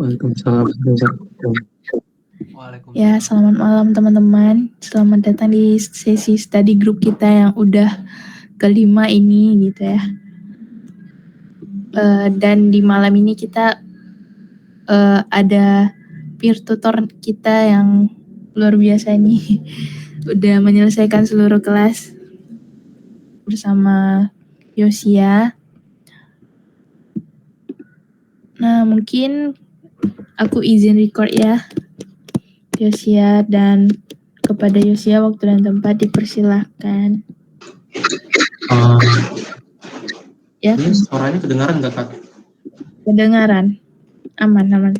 Waalaikumsalam. Ya, selamat malam teman-teman. Selamat datang di sesi study group kita yang udah kelima ini gitu ya. Dan di malam ini kita ada peer tutor kita yang luar biasa nih. Udah menyelesaikan seluruh kelas bersama Yosia. Nah, mungkin aku izin record ya, Yosia, dan kepada Yosia waktu dan tempat dipersilahkan. Ya, Ini suaranya kedengaran nggak, Kak? kedengaran. Aman.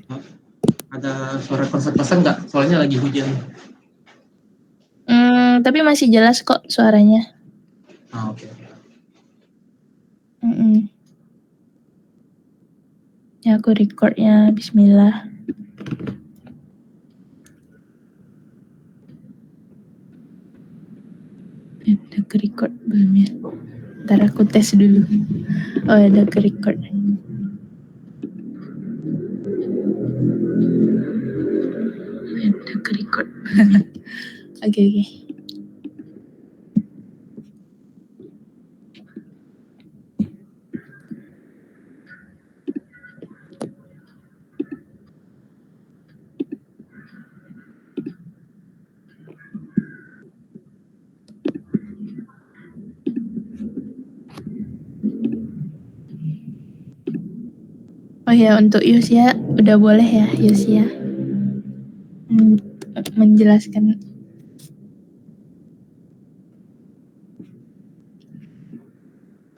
Ada suara kesan nggak? Soalnya lagi hujan. Tapi masih jelas kok suaranya. Oke. Ya, aku recordnya. Bismillah. Udah ke-record belum ya? Ntar aku tes dulu. Oh ya, udah ke-record. Udah ke-record. Oke. Oh ya, untuk Yosia udah boleh ya, Yosia menjelaskan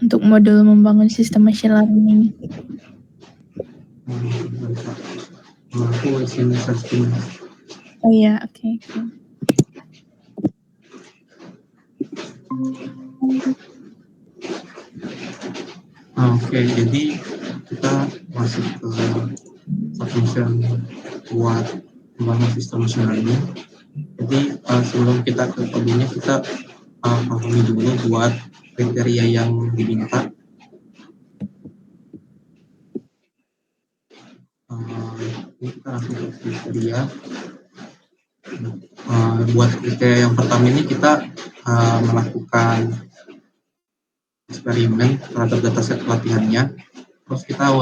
untuk modul membangun sistem machine learning. Aku izin searching. Oh ya, oke. Oke, jadi kita masuk ke submission buat membangun sistem machine learning. Jadi sebelum kita ke kodenya, kita pahami dulu buat kriteria yang diminta. Ini kita langsung ke kriteria. Buat kriteria yang pertama ini kita melakukan eksperimen terhadap dataset pelatihannya. Terus kita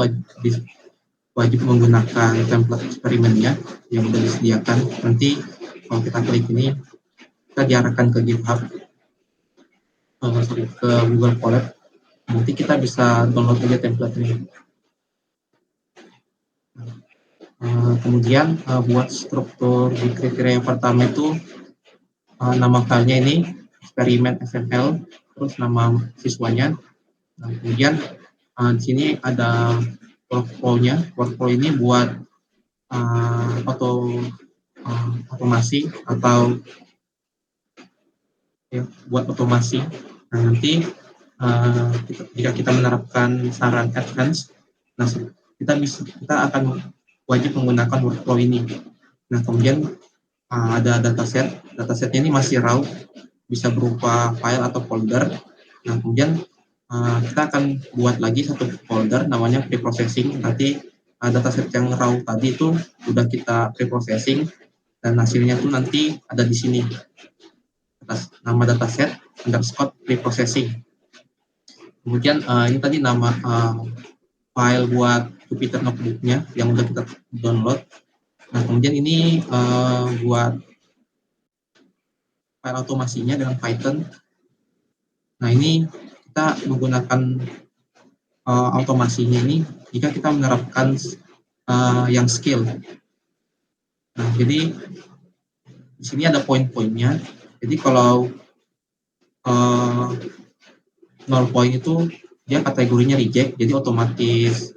wajib menggunakan template eksperimennya yang sudah disediakan. Nanti kalau kita klik ini, kita diarahkan ke GitHub, ke Google Colab. Nanti kita bisa download aja template-nya. Kemudian buat struktur di kriteria yang pertama itu nama filenya ini eksperimen XML, terus nama siswanya. Kemudian di sini ada workflow-nya. Workflow ini buat otomasi atau buat otomasi. Nah, nanti jika kita menerapkan saran advance, nah kita akan wajib menggunakan workflow ini. Nah, kemudian ada datasetnya ini masih raw, bisa berupa file atau folder. Nah, kemudian kita akan buat lagi satu folder namanya preprocessing. Nanti dataset yang raw tadi itu sudah kita preprocessing dan hasilnya tuh nanti ada di sini atas nama dataset underscore preprocessing. Kemudian ini tadi nama file buat Jupyter Notebook-nya yang udah kita download. Nah, kemudian ini buat file otomasinya dengan Python. Nah, ini kita menggunakan otomasinya ini jika kita menerapkan yang skill. Nah, jadi di sini ada poin-poinnya. Jadi kalau 0 poin itu dia kategorinya reject, jadi otomatis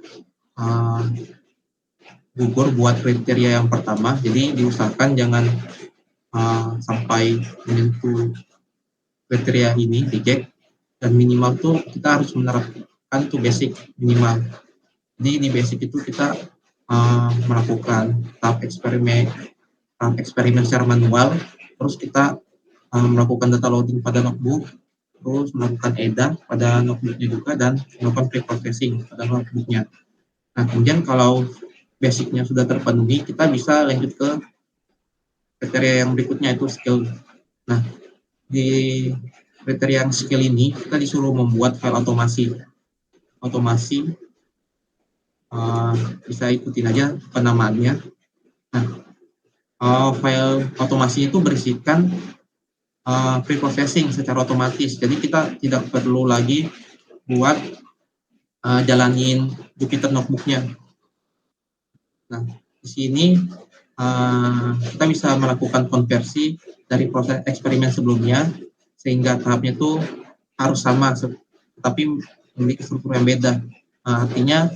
gugur buat kriteria yang pertama. Jadi diusahakan jangan sampai menyentuh kriteria ini reject, dan minimal tuh kita harus menerapkan tuh basic minimal. Jadi di basic itu kita melakukan tahap eksperimen secara manual, terus kita melakukan data loading pada notebook, terus melakukan EDA pada notebooknya juga, dan melakukan pre-processing pada notebooknya. Nah, kemudian kalau basicnya sudah terpenuhi, kita bisa lanjut ke kriteria yang berikutnya, itu skill. Nah, di kriteria yang skill ini kita disuruh membuat file otomasi. Bisa ikutin aja penamaannya. Nah, file otomasi itu berisikan pre-processing secara otomatis. Jadi kita tidak perlu lagi buat jalanin Jupyter Notebook-nya. Nah, di sini kita bisa melakukan konversi dari proses eksperimen sebelumnya, sehingga tahapnya itu harus sama, tapi memiliki struktur yang beda. Artinya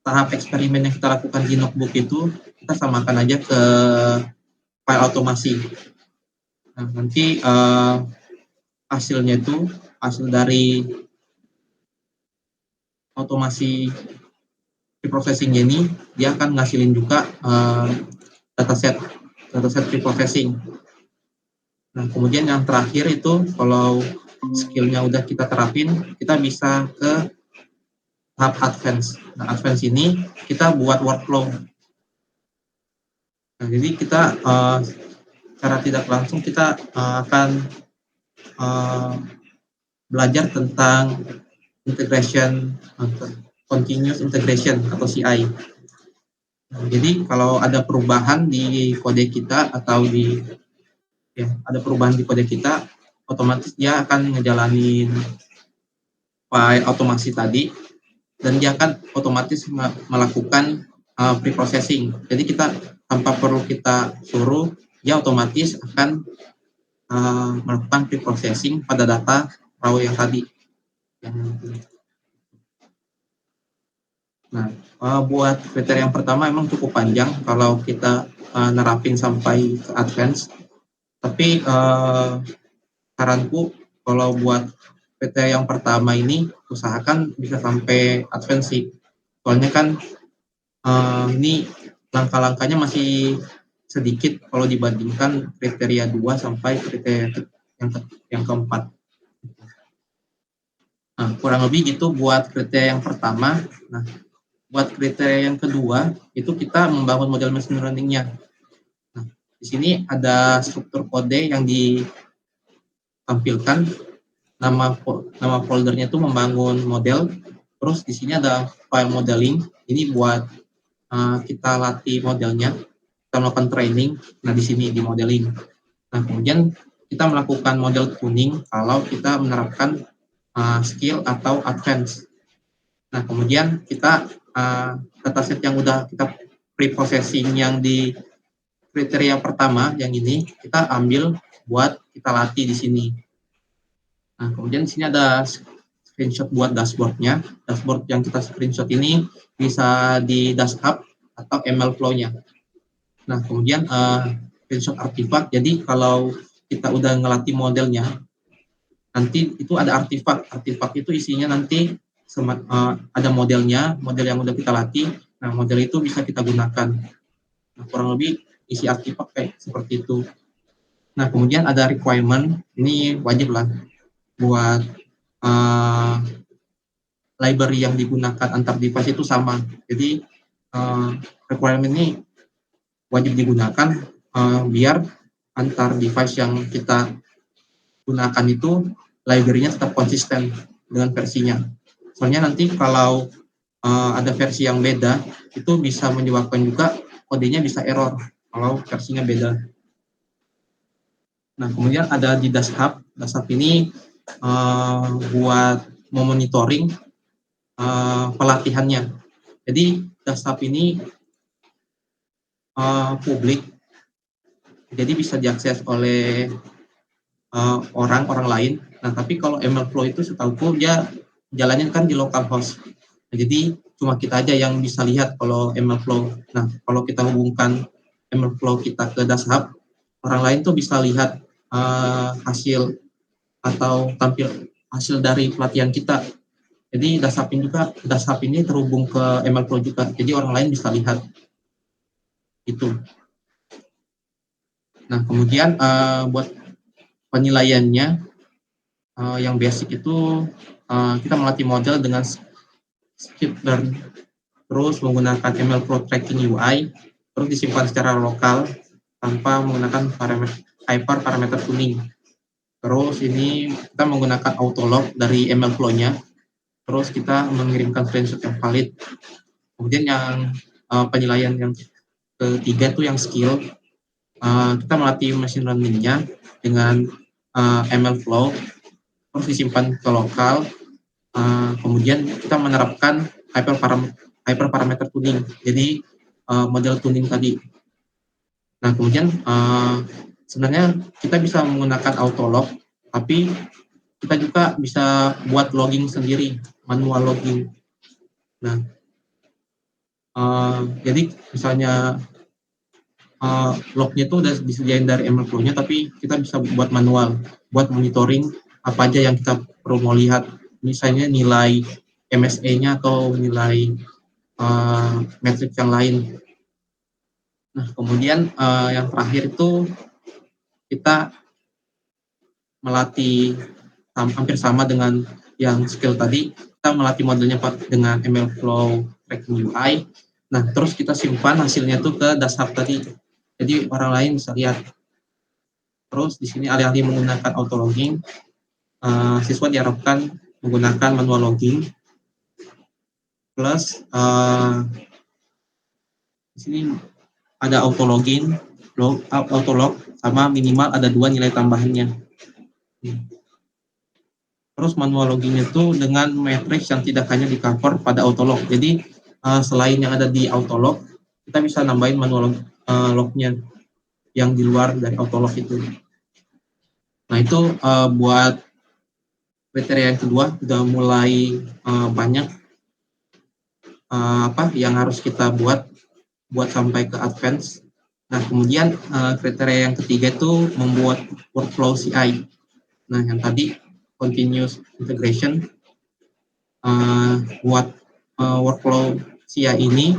tahap eksperimen yang kita lakukan di notebook itu kita samakan aja ke file otomasi. Nah, nanti hasilnya itu hasil dari otomasi preprocessing ini dia akan ngasilin juga dataset preprocessing. Nah, kemudian yang terakhir itu kalau skillnya udah kita terapin, kita bisa ke tahap advance. Nah, advance ini kita buat workflow. Nah, jadi kita secara tidak langsung kita akan belajar tentang integration, continuous integration atau CI. Nah, jadi kalau ada perubahan di kode kita atau ada perubahan di kode kita, otomatis dia akan ngejalanin file otomasi tadi, dan dia akan otomatis melakukan pre-processing. Jadi kita tanpa perlu kita suruh, dia otomatis akan melakukan pre-processing pada data raw yang tadi. Nah, buat kriteria yang pertama emang cukup panjang kalau kita nerapin sampai ke advance. Tapi saranku kalau buat kriteria yang pertama ini usahakan bisa sampai advance sih. Soalnya kan ini langkah-langkahnya masih sedikit kalau dibandingkan kriteria 2 sampai kriteria yang keempat. Nah, kurang lebih gitu buat kriteria yang pertama. Nah, buat kriteria yang kedua itu kita membangun model machine learning-nya. Nah, di sini ada struktur kode yang ditampilkan, nama foldernya itu membangun model. Terus di sini ada file modeling, ini buat kita latih modelnya, kita melakukan training. Nah, di sini di modeling. Nah, kemudian kita melakukan model tuning kalau kita menerapkan skill atau advance. Nah, kemudian kita dataset yang udah kita pre-processing yang di kriteria pertama yang ini kita ambil buat kita latih di sini. Nah, kemudian di sini ada screenshot buat dashboardnya. Dashboard yang kita screenshot ini bisa di Dashhub atau MLflow-nya. Nah, kemudian screenshot artifak. Jadi kalau kita udah ngelatih modelnya, nanti itu ada artifak. Artifak itu isinya nanti ada modelnya, model yang udah kita latih. Nah, model itu bisa kita gunakan. Nah, kurang lebih isi artifak kayak seperti itu. Nah, kemudian ada requirement. Ini wajib lah buat library yang digunakan antar device itu sama. Jadi requirement ini wajib digunakan biar antar device yang kita gunakan itu library-nya tetap konsisten dengan versinya. Soalnya nanti kalau ada versi yang beda, itu bisa menyebabkan juga kodenya bisa error kalau versinya beda. Nah, kemudian ada di Dashhub. Dashhub ini buat memonitoring pelatihannya. Jadi Dashhub ini publik, jadi bisa diakses oleh orang lain. Nah, tapi kalau MLflow itu setahuku dia jalannya kan di localhost. Nah, jadi cuma kita aja yang bisa lihat kalau MLflow. Nah, kalau kita hubungkan MLflow kita ke Dashhub, orang lain tuh bisa lihat hasil atau tampil hasil dari pelatihan kita. Jadi Dashhub ini terhubung ke MLflow juga. Jadi orang lain bisa lihat itu. Nah, kemudian buat penilaiannya yang basic itu kita melatih model dengan skip learn. terus menggunakan MLflow Tracking UI, terus disimpan secara lokal tanpa menggunakan hyperparameter tuning. Terus ini kita menggunakan autolog dari MLflow-nya, terus kita mengirimkan screenshot yang valid. Kemudian yang penilaian yang ketiga itu yang skill, kita melatih machine learning-nya dengan MLflow, terus disimpan ke lokal. Kemudian kita menerapkan hyperparameter tuning, jadi model tuning tadi. Nah, kemudian sebenarnya kita bisa menggunakan autolog, tapi kita juga bisa buat logging sendiri, manual logging. Nah, jadi misalnya lognya itu udah disediain dari MLflow-nya, tapi kita bisa buat manual, buat monitoring apa aja yang kita perlu mau lihat, misalnya nilai MSA-nya atau nilai metrik yang lain. Nah, kemudian yang terakhir itu kita melatih hampir sama dengan yang skill tadi, kita melatih modelnya dengan MLflow Tracking UI. Nah, terus kita simpan hasilnya tuh ke dashboard tadi, jadi orang lain bisa lihat. Terus di sini alih-alih menggunakan auto logging, siswa diharapkan menggunakan manual logging plus di sini ada auto login, auto log, sama minimal ada 2 nilai tambahannya. Terus manual logging itu dengan matriks yang tidak hanya di cover pada auto log. Jadi selain yang ada di auto log, kita bisa nambahin manual lognya yang di luar dari auto log itu. Nah, itu buat kriteria yang kedua udah mulai banyak yang harus kita buat sampai ke advance. Nah, kemudian kriteria yang ketiga itu membuat workflow CI. Nah, yang tadi continuous integration, buat workflow CI ini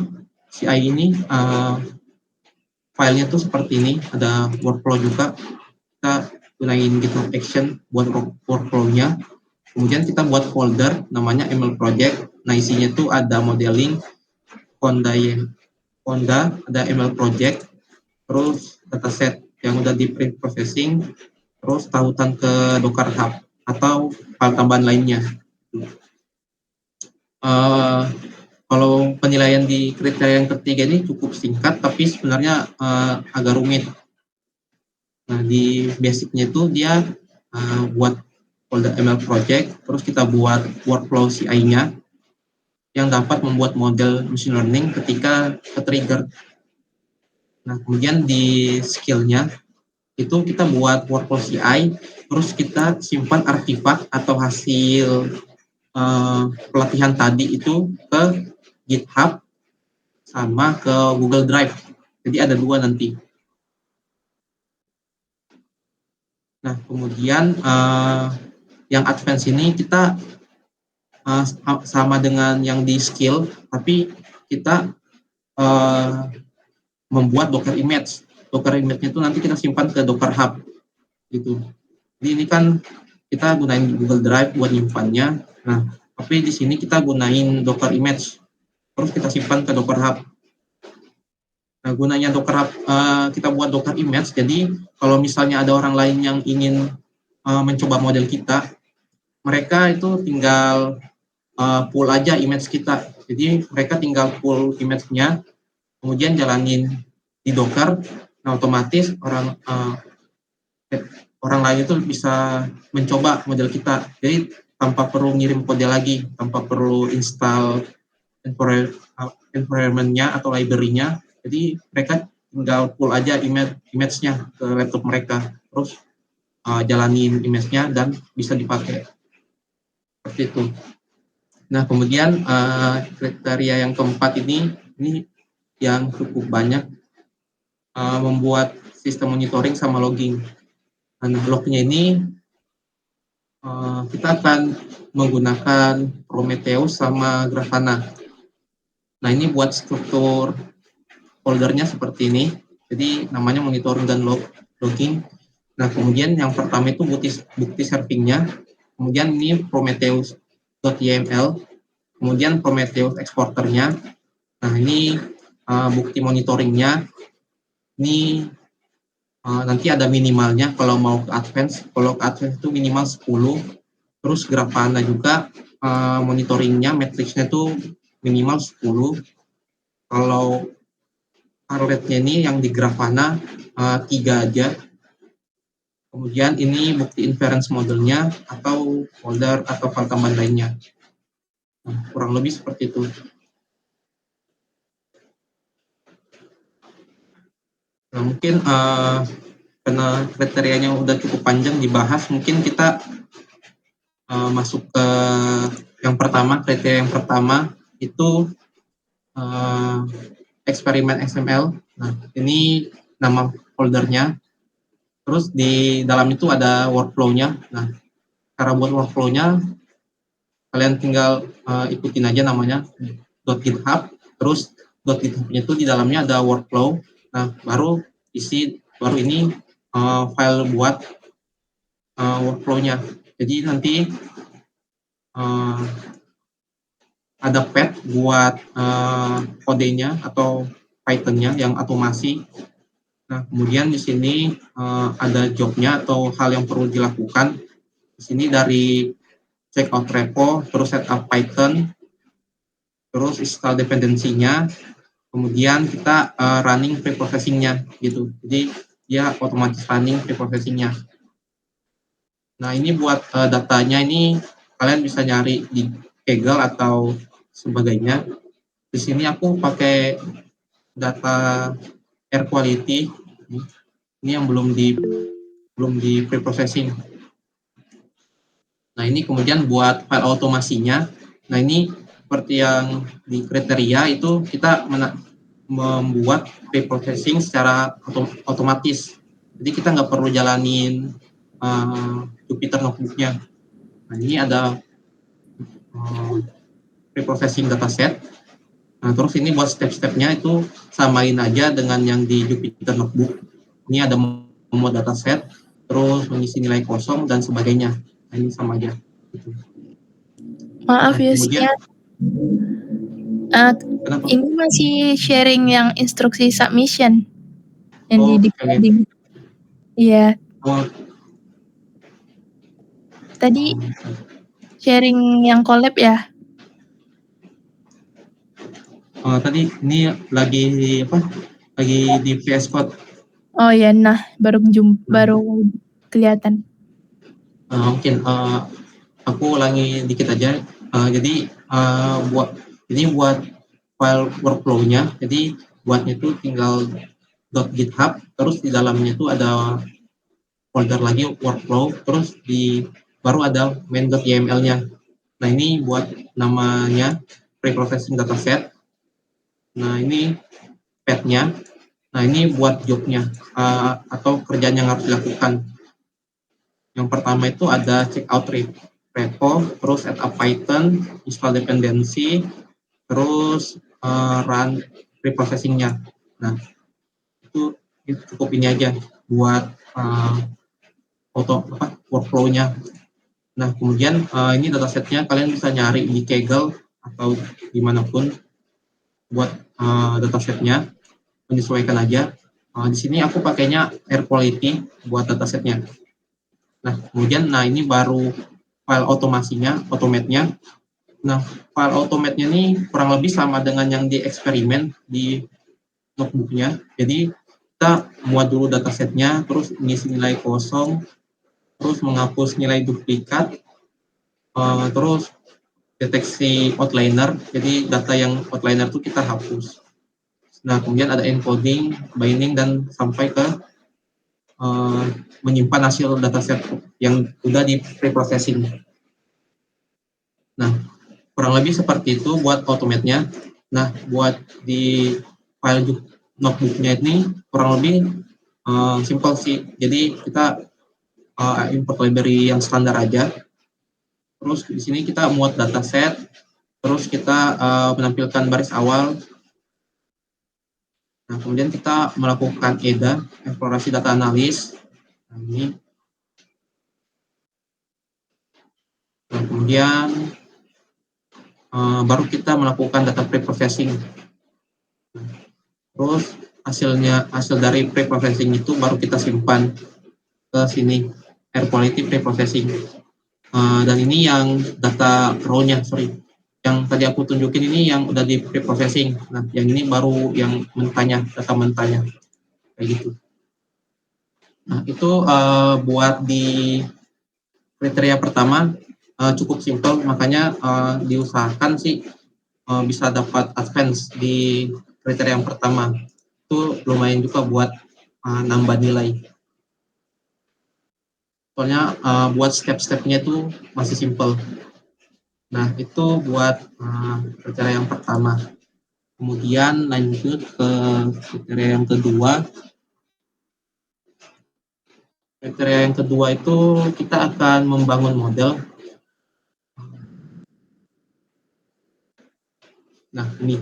filenya tuh seperti ini, ada workflow juga. Kita gunain GitHub Action buat workflow-nya. Kemudian kita buat folder namanya ML Project. Nah, isinya tuh ada modeling, Conda, ada ML Project, terus dataset yang udah di print processing, terus tautan ke Docker Hub atau file tambahan lainnya. Kalau penilaian di kriteria yang ketiga ini cukup singkat, tapi sebenarnya agak rumit. Nah, di basicnya itu dia buat folder ML Project, terus kita buat workflow CI-nya yang dapat membuat model machine learning ketika ke-trigger. Nah, kemudian di skill-nya itu kita buat workflow CI, terus kita simpan artefak atau hasil pelatihan tadi itu ke GitHub sama ke Google Drive. Jadi ada 2 nanti. Nah, kemudian yang advance ini kita sama dengan yang di skill, tapi kita membuat Docker image. Docker image-nya itu nanti kita simpan ke Docker Hub gitu. Jadi ini kan kita gunain Google Drive buat nyimpannya. Nah, tapi di sini kita gunain Docker image, terus kita simpan ke Docker Hub. Nah, gunanya Docker Hub, kita buat Docker image, jadi kalau misalnya ada orang lain yang ingin mencoba model kita, mereka itu tinggal pull aja image kita. Jadi mereka tinggal pull image-nya, kemudian jalanin di Docker, nah otomatis orang lain itu bisa mencoba model kita. Jadi tanpa perlu ngirim kode lagi, tanpa perlu install environment-nya atau library-nya. Jadi mereka tinggal pull aja image-nya ke laptop mereka, terus jalanin image-nya dan bisa dipakai. Seperti itu. Nah, kemudian kriteria yang keempat ini yang cukup banyak, membuat sistem monitoring sama logging. Nah, lognya ini kita akan menggunakan Prometheus sama Grafana. Nah, ini buat struktur foldernya seperti ini. Jadi namanya monitoring dan logging. Nah, kemudian yang pertama itu bukti servingnya. Kemudian ini Prometheus.yml. Kemudian Prometheus exporternya. Nah, ini bukti monitoringnya. Ini nanti ada minimalnya kalau mau ke advance. Kalau ke advance itu minimal 10. Terus Grafana juga monitoringnya, matriksnya itu minimal 10. Kalau parletnya ini yang di Grafana 3 aja. Kemudian ini bukti inference modelnya atau folder atau file tambahan lainnya. Nah, kurang lebih seperti itu. Nah, mungkin karena kriterianya udah cukup panjang dibahas, mungkin kita masuk ke yang pertama. Kriteria yang pertama itu eksperimen XML. Nah, ini nama foldernya. Terus di dalam itu ada workflow-nya. Nah, cara buat workflow-nya kalian tinggal ikutin aja namanya .github. Terus .github-nya itu di dalamnya ada workflow. Nah, baru ini file buat workflow-nya. Jadi nanti ada path buat kodenya atau Python-nya yang otomasi. Nah, kemudian di sini ada job-nya atau hal yang perlu dilakukan. Di sini dari check out repo, terus setup Python, terus install dependensinya, kemudian kita running preprocessing-nya gitu. Jadi dia otomatis running preprocessing-nya. Nah, ini buat datanya ini kalian bisa nyari di Kaggle atau sebagainya. Di sini aku pakai data air quality. Ini yang belum di preprocessing. Nah, ini kemudian buat file otomasinya. Nah, ini seperti yang di kriteria itu kita membuat preprocessing secara otomatis. Jadi kita nggak perlu jalanin Jupyter Notebook-nya. Nah, ini ada preprocessing dataset. Nah, terus ini buat step-stepnya itu samain aja dengan yang di Jupyter Notebook. Ini ada membuat dataset, terus mengisi nilai kosong dan sebagainya. Nah, ini sama aja. Gitu. Maaf Nah, ya, kemudian ini masih sharing yang instruksi submission yang di decoding. Iya. Tadi sharing yang collab ya? Tadi ini lagi apa? Lagi di VS Code. Oh ya, nah baru kelihatan. Mungkin aku ulangi dikit aja. Jadi buat file workflow-nya. Jadi buatnya itu tinggal .github, terus di dalamnya itu ada folder lagi workflow, terus baru ada main.yml-nya. Nah, ini buat namanya preprocessing dataset. Nah, ini path-nya. Nah, ini buat job-nya atau kerjaan yang harus dilakukan. Yang pertama itu ada check out repo, terus setup Python, install dependency, terus run preprocessing-nya. Nah, itu cukup ini aja buat workflow-nya. Nah, kemudian ini datasetnya kalian bisa nyari di Kaggle atau dimanapun buat datasetnya, menyesuaikan aja. Di sini aku pakainya air quality buat datasetnya. Nah, kemudian ini baru file otomasinya, automate-nya. Nah, file automate-nya ini kurang lebih sama dengan yang di eksperimen di notebook-nya. Jadi kita muat dulu datasetnya, terus ngisi nilai kosong, terus menghapus nilai duplikat, terus deteksi outliner. Jadi data yang outliner itu kita hapus. Nah, kemudian ada encoding, binding, dan sampai ke menyimpan hasil dataset yang udah di preprocessing. Nah, kurang lebih seperti itu buat automate-nya. Nah, buat di file notebook-nya ini kurang lebih simple sih. Jadi kita import library yang standar aja. Terus di sini kita muat dataset, terus kita menampilkan baris awal. Nah, kemudian kita melakukan EDA, eksplorasi data analis. Nah, ini. Nah, kemudian baru kita melakukan data preprocessing. Terus hasil dari pre-processing itu baru kita simpan ke sini, air quality pre-processing. Dan ini yang data raw-nya, yang tadi aku tunjukin ini yang udah di pre-processing. Nah, yang ini baru yang mentahnya, data mentahnya, kayak gitu. Nah, itu buat di kriteria pertama cukup simpel, makanya diusahakan sih bisa dapat advance di kriteria yang pertama. Itu lumayan juga buat nambah nilai. Soalnya buat step-stepnya itu masih simple. Nah, itu buat kriteria yang pertama. Kemudian lanjut ke kriteria yang kedua. Kriteria yang kedua itu kita akan membangun model. Nah, ini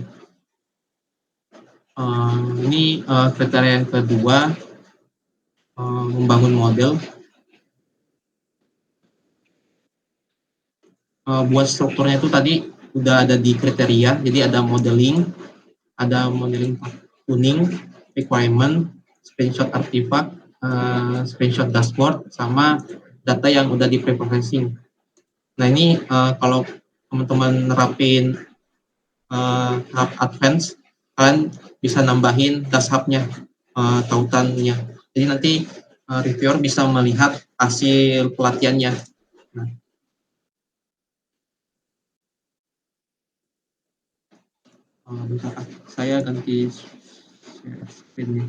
kriteria yang kedua, membangun model. Buat strukturnya itu tadi udah ada di kriteria, jadi ada modeling tuning, requirement, screenshot artifact, screenshot dashboard, sama data yang udah di pre-processing. Nah, ini kalau teman-teman nerapin tahap advance, kalian bisa nambahin dashboard-nya, tautannya. Jadi nanti reviewer bisa melihat hasil pelatihannya. Nah, bentar, saya ganti share screen.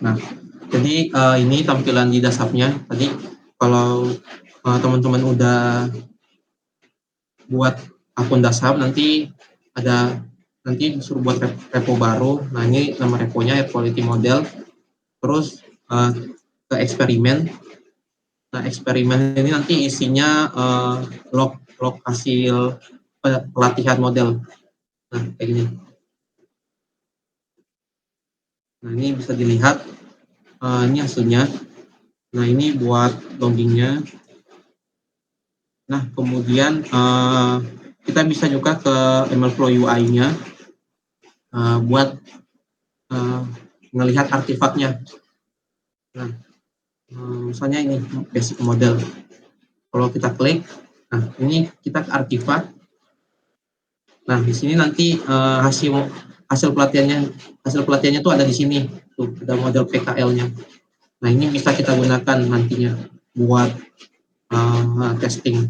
Nah, jadi ini tampilan di dashboard-nya. Tadi kalau teman-teman udah buat akun dashboard, nanti disuruh buat repo baru. Nah, ini nama reponya air quality model. Terus ke eksperimen. Nah, eksperimen ini nanti isinya log hasil pelatihan model. Nah, kayak gini. Nah, ini bisa dilihat, ini hasilnya. Nah, ini buat loggingnya. Nah, kemudian kita bisa juga ke MLflow UI-nya buat melihat artefaknya. Nah, misalnya ini basic model. Kalau kita klik, nah ini kita ke artefak. Nah, di sini nanti hasil pelatihannya tuh ada di sini. Tuh, ada model PKL-nya. Nah, ini bisa kita gunakan nantinya buat testing.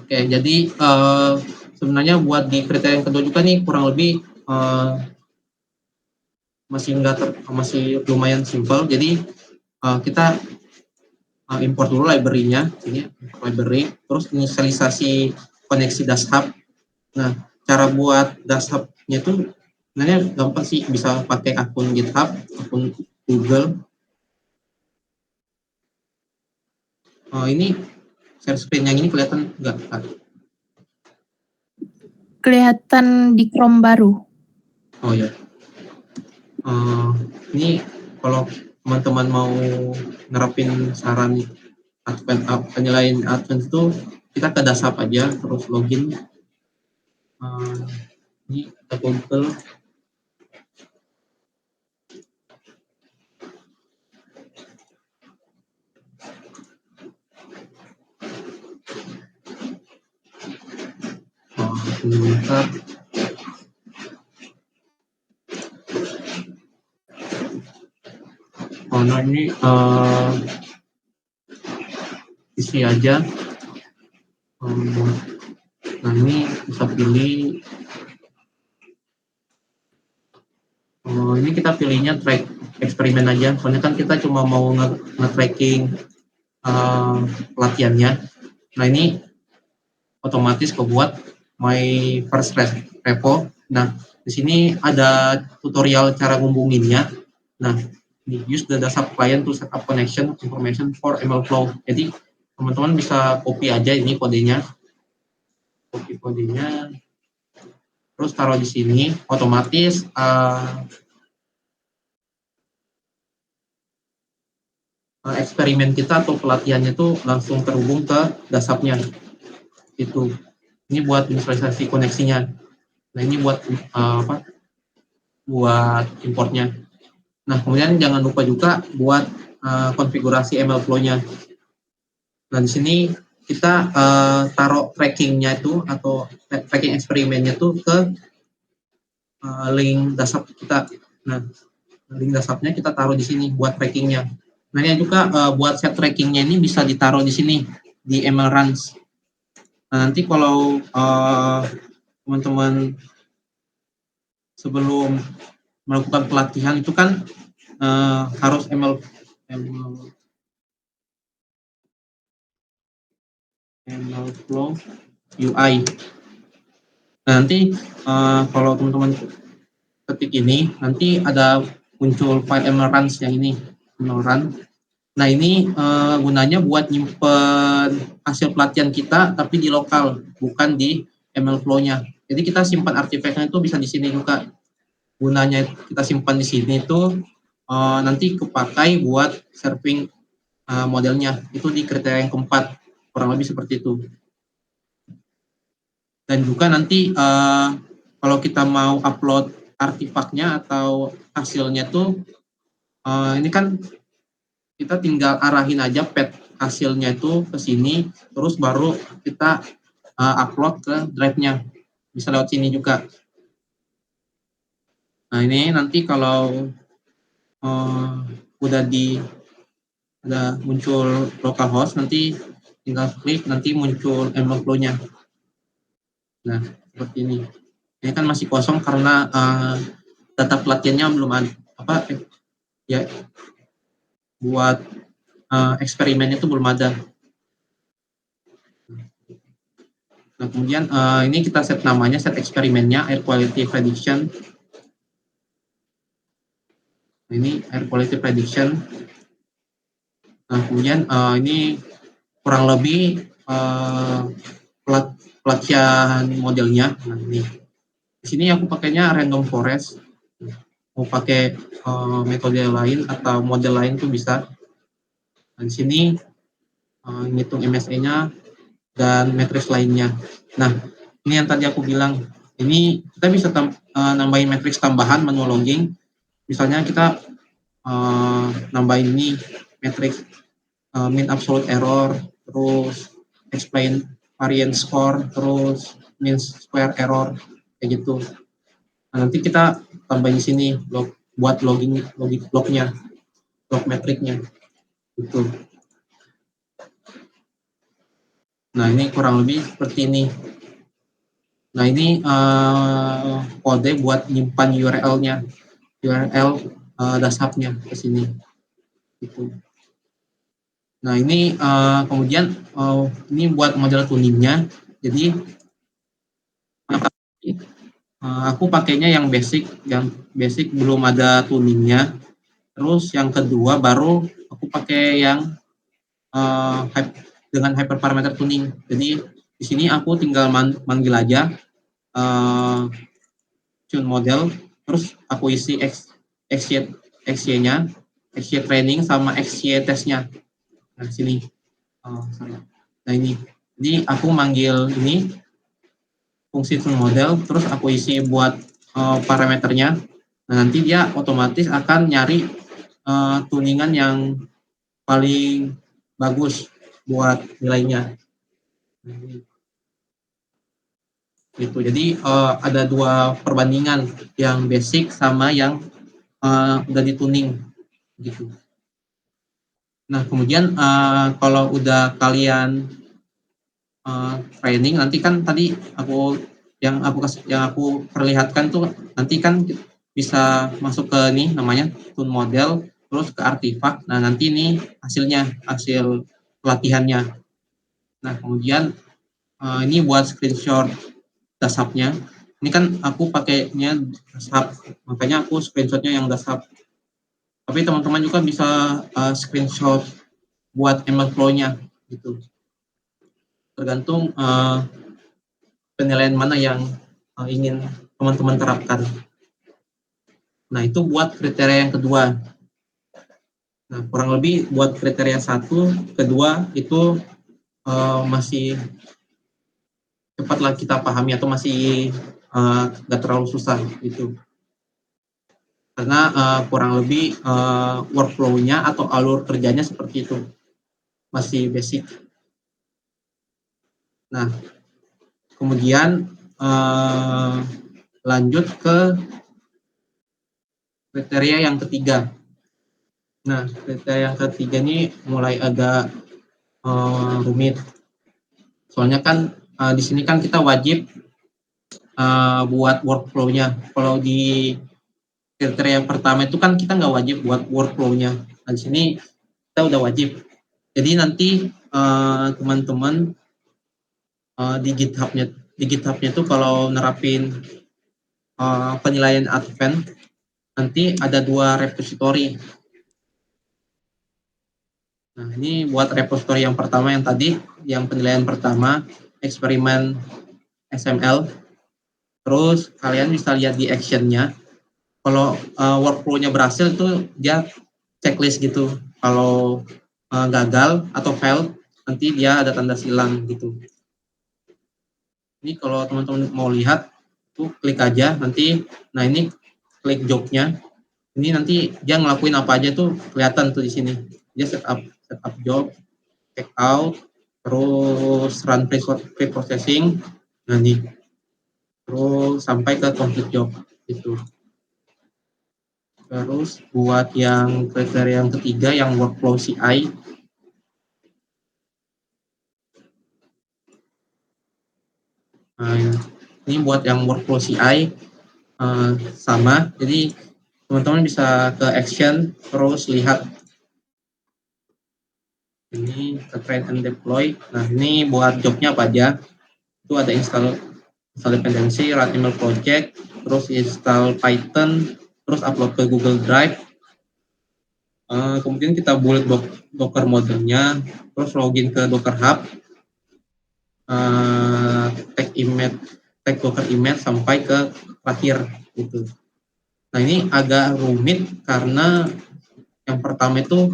Oke, jadi sebenarnya buat di kriteria yang kedua juga nih kurang lebih masih lumayan simpel. Jadi kita import dulu library-nya, ini library, terus inisialisasi koneksi dashboard. Nah, cara buat dashboard-nya itu sebenarnya gampang sih, bisa pakai akun GitHub, akun Google. Ini share screen yang ini kelihatan nggak? Kelihatan di Chrome baru. Oh ya. Ini kalau teman-teman mau nerapin saran penilaian advance itu, kita ke dashboard aja, terus login. Ini kita Google. Bentar. Nah ini isi aja. Nah, ini bisa pilih. Ini kita pilihnya track eksperimen aja, soalnya kan kita cuma mau nge-tracking pelatihannya. Nah, ini otomatis kebuat my first repo. Nah, di sini ada tutorial cara ngubunginnya. Nah, use the data client to set up connection information for MLflow. Jadi teman-teman bisa copy aja ini kodenya, terus taruh di sini, otomatis eksperimen kita atau pelatihannya itu langsung terhubung ke dasapnya. Itu. Ini buat visualisasi koneksinya. Nah, ini buat buat importnya. Nah, kemudian jangan lupa juga buat konfigurasi ML flow-nya. Nah, di sini kita taruh trackingnya itu atau tracking eksperimennya itu ke link dasap kita. Nah, link dasapnya kita taruh di sini buat trackingnya. Nah, ini juga buat set trackingnya ini bisa ditaruh di sini di ML runs. Nah, nanti kalau teman-teman sebelum melakukan pelatihan itu kan harus ML flow UI. Nah, nanti kalau teman-teman ketik ini, nanti ada muncul file ML runs yang ini, ML run. Nah, ini gunanya buat nyimpen hasil pelatihan kita, tapi di lokal, bukan di ML flow-nya. Jadi kita simpan artifaknya itu bisa di sini juga. Gunanya kita simpan di sini itu nanti kepakai buat serving modelnya. Itu di kriteria yang keempat, kurang lebih seperti itu. Dan juga nanti kalau kita mau upload artefaknya atau hasilnya tuh ini kan kita tinggal arahin aja path hasilnya itu ke sini, terus baru kita upload ke drive-nya. Bisa lewat sini juga. Nah, ini nanti kalau udah muncul localhost, nanti tinggal klik, nanti muncul ML flow-nya. Nah, seperti ini. Ini kan masih kosong karena data pelatihannya belum ada ya buat eksperimen itu belum ada. Nah, kemudian ini kita set namanya, set eksperimennya air quality prediction. Ini air quality prediction. Nah, kemudian ini kurang lebih pelatihan modelnya. Nah, ini di sini aku pakainya random forest. Mau pakai metode lain atau model lain tuh bisa. Nah, di sini ngitung MSE-nya dan matriks lainnya. Nah, ini yang tadi aku bilang. Ini kita bisa nambahin matriks tambahan manual logging. Misalnya kita nambahin ini matriks mean absolute error, terus explain variance score, terus mean square error, kayak gitu. Nah, nanti kita tambahin di sini buat lognya, log metriknya. Gitu. Nah, ini kurang lebih seperti ini. Nah, ini kode buat nyimpan URL-nya, URL dasapnya ke sini. Gitu. Nah, ini kemudian ini buat model tuningnya. Jadi aku pakainya yang basic belum ada tuningnya. Terus yang kedua baru aku pakai yang dengan hyperparameter tuning. Jadi di sini aku tinggal manggil aja tune model, terus aku isi XY-nya, XY training sama XY testnya. Nah, sini. Nah, ini. Jadi aku manggil ini fungsi tune model, terus aku isi buat parameternya. Nah, nanti dia otomatis akan nyari tuningan yang paling bagus buat nilainya. Gitu. Jadi ada dua perbandingan, yang basic sama yang udah dituning gitu. Nah, kemudian kalau udah kalian training, nanti kan tadi yang aku perlihatkan tuh nanti kan bisa masuk ke nih namanya tune model, terus ke artifak. Nah, nanti ini hasil pelatihannya. Nah, kemudian ini buat screenshot dasapnya. Ini kan aku pakainya dasap, makanya aku screenshotnya yang dasap. Tapi teman-teman juga bisa screenshot buat ML flow-nya gitu. Tergantung penilaian mana yang ingin teman-teman terapkan. Nah, itu buat kriteria yang kedua. Nah, kurang lebih buat kriteria 1, kedua itu masih cepatlah kita pahami atau masih nggak terlalu susah gitu. Karena kurang lebih workflow-nya atau alur kerjanya seperti itu, masih basic. Nah, kemudian lanjut ke kriteria yang ketiga. Nah, kriteria yang ketiga ini mulai agak rumit. Soalnya kan di sini kan kita wajib buat workflow-nya. Kalau di kriteria yang pertama itu kan kita nggak wajib buat workflow-nya. Nah, di sini kita udah wajib. Jadi nanti teman-teman di GitHub-nya tuh kalau nerapin penilaian advent, nanti ada 2 repository. Nah, ini buat repository yang pertama yang tadi, yang penilaian pertama, eksperimen XML. Terus kalian bisa lihat di action-nya. Kalau workflow-nya berhasil tuh dia checklist gitu. Kalau gagal atau fail, nanti dia ada tanda silang gitu. Ini kalau teman-teman mau lihat, tuh klik aja nanti. Nah, ini klik job-nya. Ini nanti dia ngelakuin apa aja tuh kelihatan tuh di sini. Dia setup job, check out, terus run pre-processing, nah nih, terus sampai ke complete job gitu. Terus buat yang kriteria yang ketiga yang workflow CI, nah, ini buat yang workflow CI sama, jadi teman-teman bisa ke action terus lihat ini ke train and deploy. Nah, ini buat jobnya apa aja, itu ada install dependency, run email project, terus install Python, terus upload ke Google Drive. Kemudian kita build Docker model-nya, terus login ke Docker Hub, tag Docker image sampai ke terakhir gitu. Nah, ini agak rumit karena yang pertama itu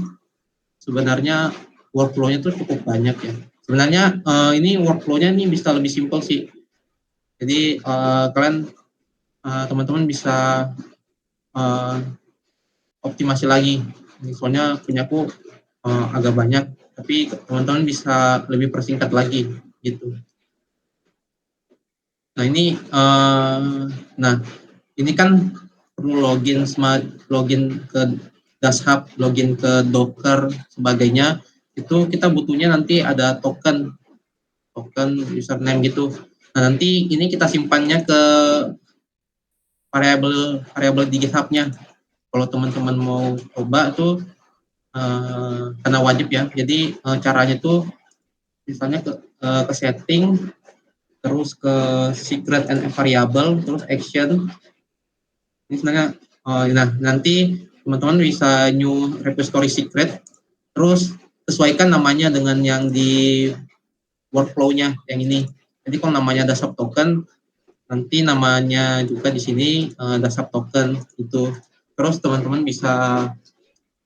sebenarnya workflow-nya tuh cukup banyak ya. Sebenarnya ini workflow-nya ini bisa lebih simpel sih. Jadi kalian teman-teman bisa optimasi lagi. Soalnya punyaku agak banyak, tapi teman-teman bisa lebih persingkat lagi gitu. Nah, ini kan perlu login ke Dashub, login ke Docker sebagainya. Itu kita butuhnya nanti ada token username gitu. Nah, nanti ini kita simpannya ke variabel di GitHub-nya. Kalau teman-teman mau coba tuh karena wajib ya. Jadi caranya tuh misalnya ke setting, terus ke secret and variable, terus action. Ini sebenarnya nah nanti teman-teman bisa new repository secret, terus sesuaikan namanya dengan yang di workflow-nya yang ini. Jadi kalau namanya ada sub token, nanti namanya juga di sini ada sub token itu. Terus teman-teman bisa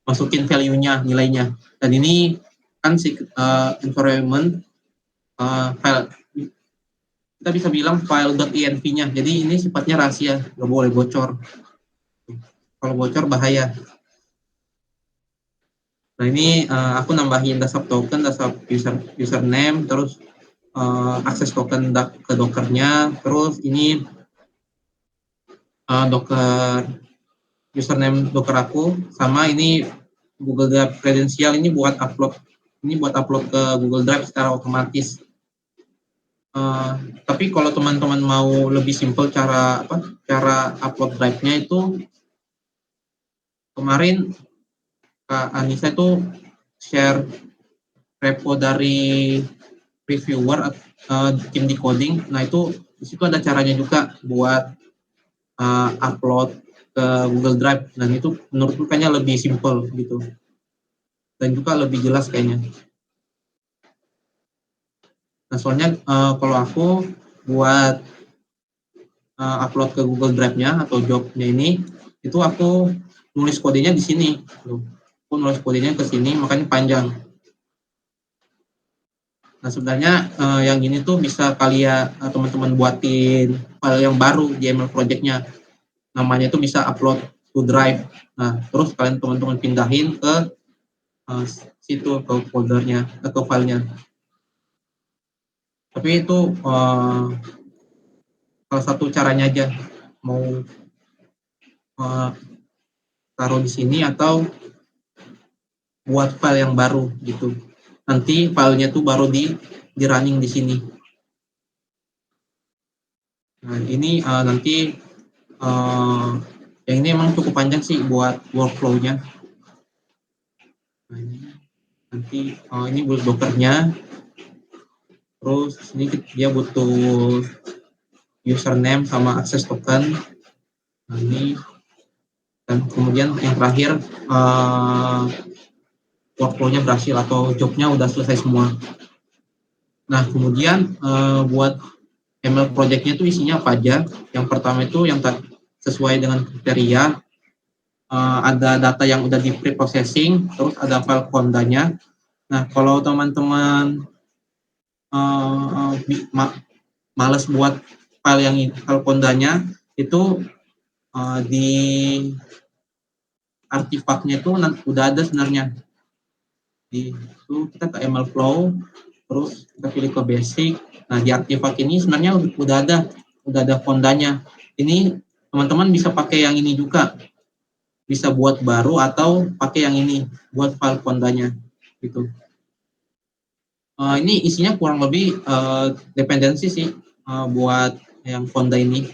masukin value-nya, nilainya. Dan ini kan environment file, kita bisa bilang file.env-nya. Jadi ini sifatnya rahasia, nggak boleh bocor. Kalau bocor bahaya. Nah, ini aku nambahin dasar token, dasar username, terus akses token ke Docker-nya, terus ini Docker username Docker aku, sama ini Google Drive kredensial ini buat upload ke Google Drive secara otomatis. Tapi kalau teman-teman mau lebih simpel cara upload drive-nya itu, kemarin Kak Anissa itu share repo dari reviewer tim decoding. Nah, itu di situ ada caranya juga buat upload ke Google Drive, dan itu menurutku kayaknya lebih simple gitu dan juga lebih jelas kayaknya. Nah, soalnya kalau aku buat upload ke Google Drive-nya atau job-nya ini, itu aku nulis kodenya di sini. aku nulis kodenya ke sini, makanya panjang. Nah sebenarnya yang ini tuh bisa kalian teman-teman buatin file yang baru di ML project-nya. Namanya itu bisa upload to Drive. Nah terus kalian teman-teman pindahin ke situ, ke foldernya atau filenya. Tapi itu salah satu caranya aja, mau taruh di sini atau buat file yang baru gitu. Nanti filenya tuh baru di running di sini. Nah ini nanti yang ini emang cukup panjang sih buat workflow-nya. Nah, nanti ini buat Docker-nya. Terus ini dia butuh username sama access token. Nah, ini dan kemudian yang terakhir workflow-nya berhasil atau job-nya udah selesai semua. Nah kemudian buat ML project-nya itu isinya apa aja? Yang pertama itu yang sesuai dengan kriteria, ada data yang udah di pre-processing, terus ada file kondanya. Nah kalau teman-teman males buat file kondanya, itu di artifaknya itu udah ada sebenarnya. Itu kita ke ML Flow, terus kita pilih ke basic. Nah di artifak ini sebenarnya udah ada fondanya. Ini teman-teman bisa pakai yang ini juga, bisa buat baru atau pakai yang ini buat file fondanya gitu. Ini isinya kurang lebih dependensi sih buat yang fonda ini.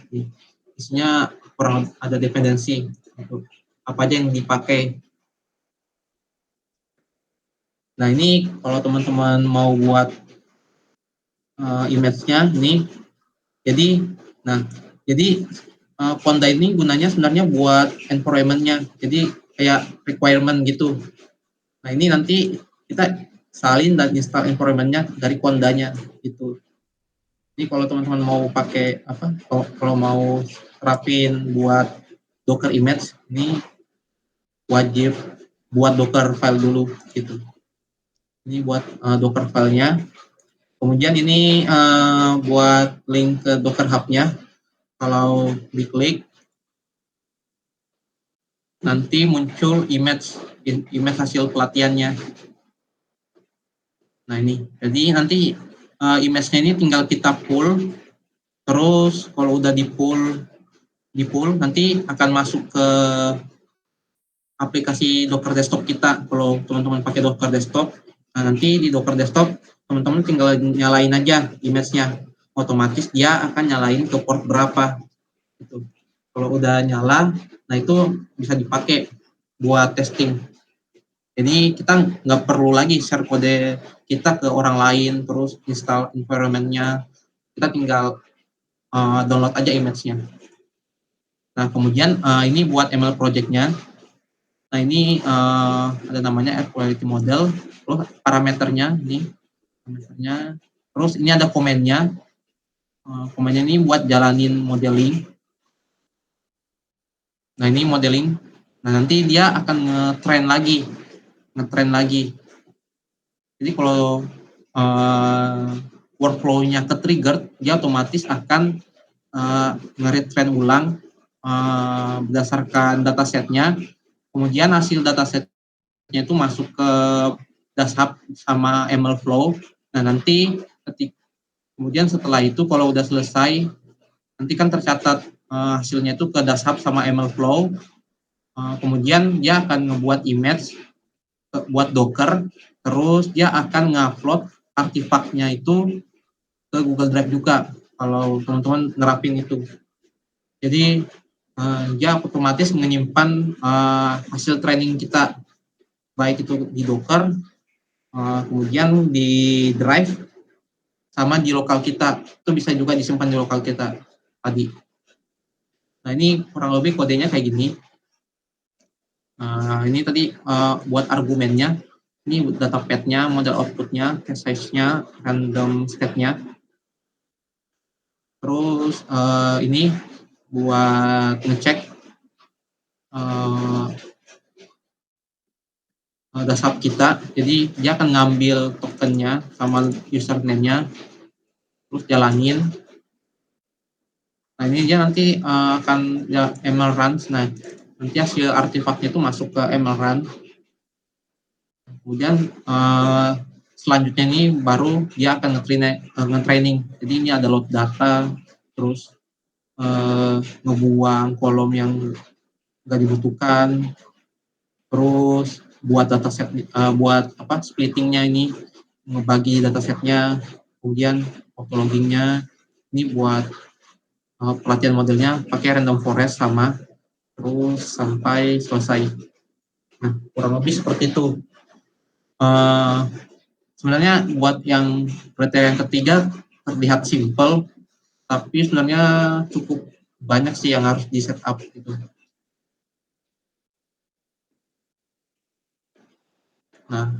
Isinya kurang ada dependensi gitu. Apa aja yang dipakai. Nah ini kalau teman-teman mau buat image-nya ini, jadi Fonda ini gunanya sebenarnya buat environment-nya, jadi kayak requirement gitu. Nah ini nanti kita salin dan install environment-nya dari Fondanya gitu. Ini kalau teman-teman mau pakai apa, kalau mau terapin buat Docker image, ini wajib buat Docker file dulu gitu. Ini buat Docker filenya. Kemudian ini buat link ke Docker Hub-nya. Kalau diklik, nanti muncul image hasil pelatihannya. Nah ini, jadi nanti image-nya ini tinggal kita pull, terus kalau udah di pull nanti akan masuk ke aplikasi Docker Desktop kita. Kalau teman-teman pakai Docker Desktop, nah nanti di Docker Desktop teman-teman tinggal nyalain aja image-nya, otomatis dia akan nyalain ke port berapa gitu. Kalau udah nyala, nah itu bisa dipakai buat testing. Jadi kita nggak perlu lagi share kode kita ke orang lain, terus install environment-nya. Kita tinggal download aja image-nya. Nah kemudian ini buat ML project-nya. Nah ini ada namanya App Quality Model, terus parameternya ini, terus ini ada komennya. Komennya ini buat jalanin modeling. Nah ini modeling. Nah nanti dia akan ngetrain lagi. Jadi kalau workflow-nya ke-trigger, dia otomatis akan nge-retrain ulang berdasarkan datasetnya. Kemudian hasil datasetnya itu masuk ke dashub sama MLflow. Nah nanti kemudian setelah itu kalau udah selesai, nanti kan tercatat hasilnya itu ke dashub sama MLflow. Kemudian dia akan ngebuat image buat Docker, terus dia akan ngupload artifaknya itu ke Google Drive juga kalau teman-teman nerapin itu. Jadi dia otomatis menyimpan hasil training kita, baik itu di Docker, kemudian di Drive, sama di lokal kita. Itu bisa juga disimpan di lokal kita tadi. Nah ini kurang lebih kodenya kayak gini. Ini tadi buat argumennya. Ini data path-nya, model output-nya, case size-nya, random state-nya. Terus ini buat ngecek dasar kita. Jadi dia akan ngambil tokennya sama username-nya, terus jalanin. Nah ini dia nanti akan ya ML runs. Nah nanti hasil artefaknya itu masuk ke ML run. Kemudian selanjutnya ini baru dia akan nge-training. Jadi ini ada load data, terus ngebuang kolom yang nggak dibutuhkan, terus buat dataset, buat splittingnya ini, ngebagi datasetnya, kemudian autologgingnya ini buat pelatihan modelnya pakai random forest sama, terus sampai selesai. Nah kurang lebih seperti itu. Sebenarnya buat yang kriteria yang ketiga terlihat simple, tapi sebenarnya cukup banyak sih yang harus di setup gitu. Nah,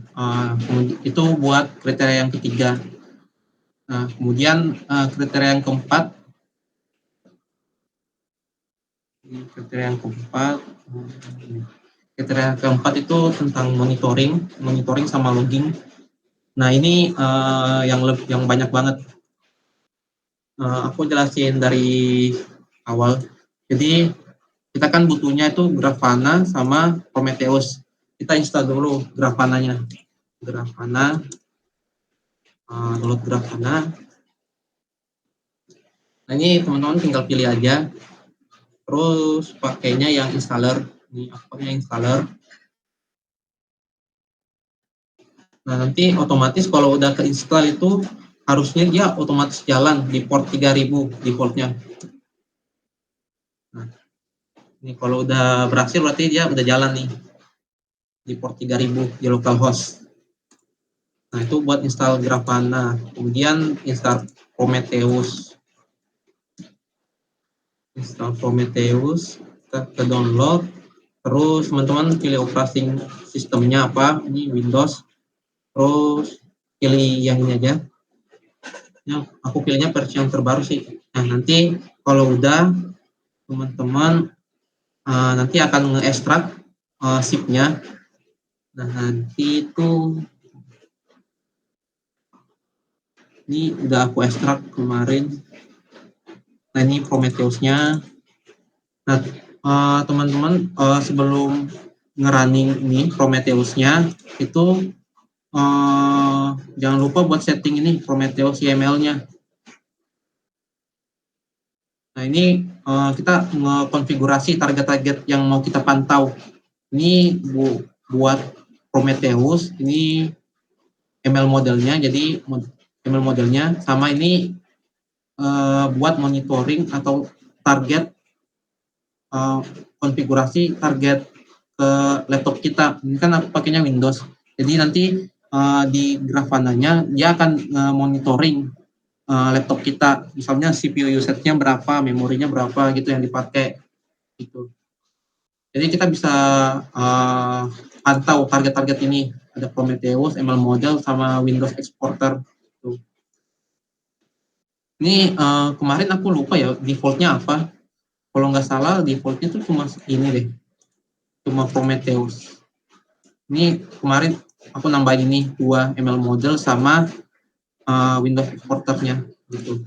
itu buat kriteria yang ketiga. Nah, kemudian kriteria yang keempat, itu tentang monitoring sama logging. Nah, ini yang banyak banget. Aku jelasin dari awal. Jadi kita kan butuhnya itu Grafana sama Prometheus. Kita install dulu Grafananya. Download Grafana. Nah ini teman-teman tinggal pilih aja. Terus pakainya yang installer. Ini aku pakai installer. Nah nanti otomatis kalau udah keinstall itu harusnya dia otomatis jalan di port 3000 defaultnya. Nah, ini kalau udah berhasil berarti dia udah jalan nih di port 3000 di localhost. Nah itu buat install Grafana. Kemudian install Prometheus. Kita ke download. Terus teman-teman pilih operating sistemnya apa, ini Windows. Terus pilih yang ini aja. Nah, aku pilihnya versi yang terbaru sih. Nah nanti kalau udah teman-teman nanti akan nge-extract zip-nya. Nah nanti itu ini udah aku ekstrak kemarin. Nah ini Prometheus-nya. Nah teman-teman sebelum ngerunning ini Prometheus-nya itu jangan lupa buat setting ini Prometheus YML-nya. Nah ini kita ngekonfigurasi target-target yang mau kita pantau. Ini buat Prometheus, ini ML modelnya, jadi ML modelnya sama ini buat monitoring atau target konfigurasi target ke laptop kita. Ini kan aku pakainya Windows. Jadi nanti di Grafana-nya dia akan monitoring laptop kita. Misalnya CPU usage-nya berapa, memorinya berapa gitu yang dipakai gitu. Jadi kita bisa pantau target-target ini. Ada Prometheus, ML model sama Windows Exporter. Gitu. Ini kemarin aku lupa ya default-nya apa. Kalau nggak salah default-nya tuh cuma ini deh. Cuma Prometheus. Ini kemarin aku nambahin ini 2 ML model sama Windows Exporter-nya gitu.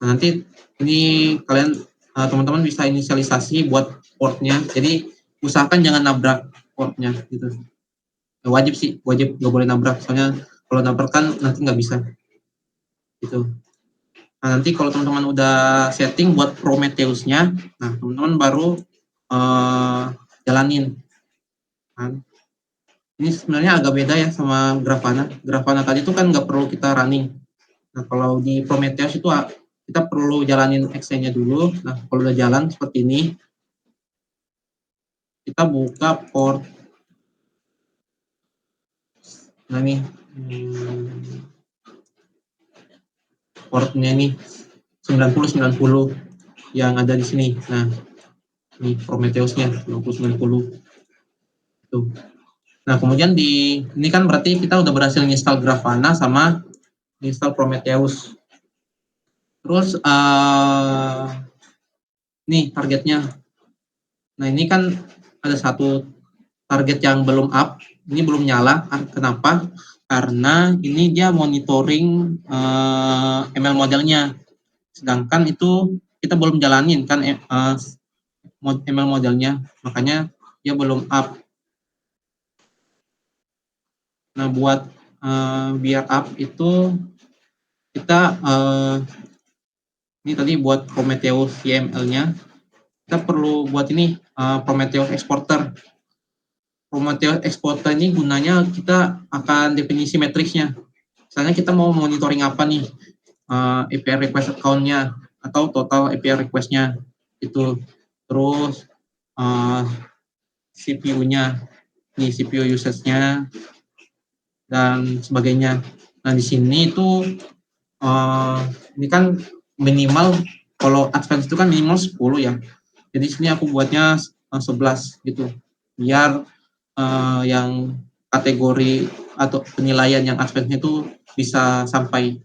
Nah, nanti ini kalian teman-teman bisa inisialisasi buat portnya. Jadi usahakan jangan nabrak portnya gitu. Wajib nggak boleh nabrak. Soalnya kalau nabrak kan nanti nggak bisa gitu. Nah, nanti kalau teman-teman udah setting buat Prometheus-nya, nah teman-teman baru jalanin. Nah, ini sebenarnya agak beda ya sama Grafana. Grafana tadi itu kan nggak perlu kita running. Nah, kalau di Prometheus itu kita perlu jalanin exe-nya dulu. Nah, kalau udah jalan seperti ini, kita buka port. Nah, ini portnya nih 9090 yang ada di sini. Nah, ini Prometheus-nya 9090. Tuh. Nah, kemudian ini kan berarti kita udah berhasil install Grafana sama install Prometheus. Terus nih targetnya. Nah, ini kan ada satu target yang belum up. ini belum nyala. Kenapa? Karena ini dia monitoring ML modelnya. Sedangkan itu kita belum jalanin kan ML modelnya, makanya dia belum up. Nah, buat biar up itu kita ini tadi buat Prometheus YML-nya, kita perlu buat ini Prometheus Exporter. Prometheus Exporter ini gunanya kita akan definisi matriksnya. Misalnya kita mau monitoring apa nih, API request account-nya atau total API request-nya itu, terus CPU-nya, nih CPU usage-nya dan sebagainya. Nah, di sini itu ini kan minimal, kalau advance itu kan minimal 10 ya. Jadi sini aku buatnya 11 gitu. Biar yang kategori atau penilaian yang advance itu bisa sampai.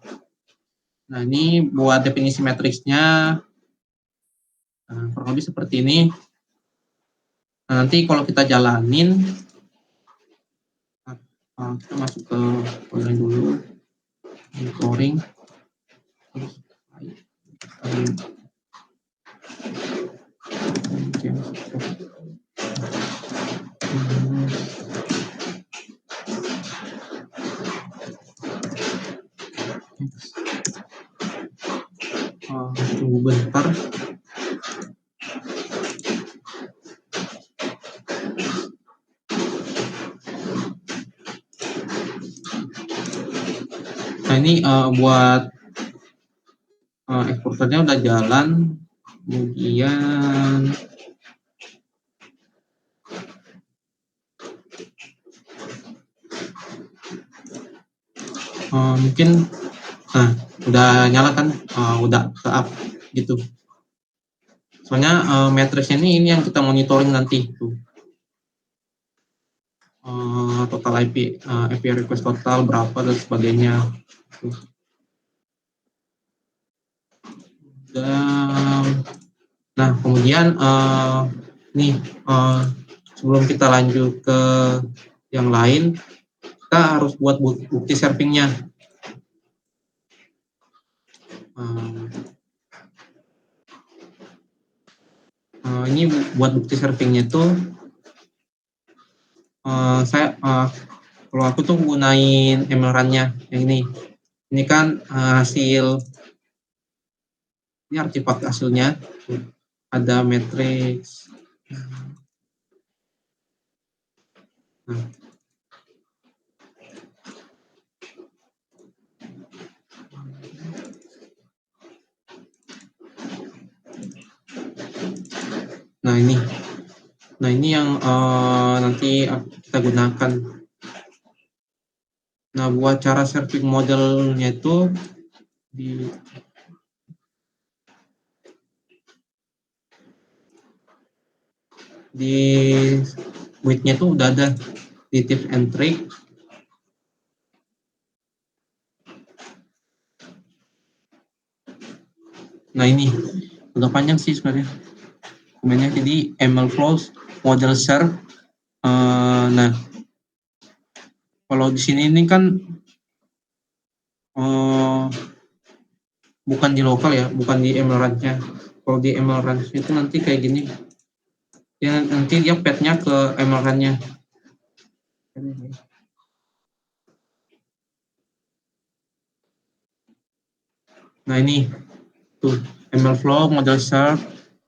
Nah, ini buat definisi matriksnya kurang lebih seperti ini. Nah, nanti kalau kita jalanin, kita masuk ke folder dulu, monitoring, terus tunggu bentar. Nah, ini buat eksporternya udah jalan. Kemudian mungkin udah nyala kan, udah ke up gitu. Soalnya matriksnya ini yang kita monitoring nanti tuh. Total API request total berapa dan sebagainya. Dan nah, kemudian nih sebelum kita lanjut ke yang lain, kita harus buat bukti servingnya. Ini buat bukti servingnya itu kalau aku tuh gunain ML run-nya yang ini. Ini kan hasil, ini artefak hasilnya, ada matriks. Nah, ini yang nanti kita gunakan. Nah, buat cara serving modelnya itu di width-nya itu udah ada di tips and trick. Nah, ini udah panjang sih sebenarnya komennya. Jadi ML flows model serve. Nah, kalau di sini ini kan bukan di lokal ya, bukan di ML run-nya. Kalau di ML run itu nanti kayak gini. Ya, nanti dia path-nya ke ML run-nya. Nah, ini tuh ML flow model serve.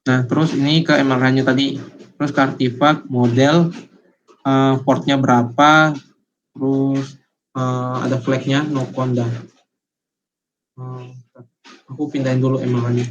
Nah, terus ini ke ML run-nya tadi. Terus ke artifact model, portnya berapa, terus ada flag-nya no conda. Aku pindahin dulu ML run-nya.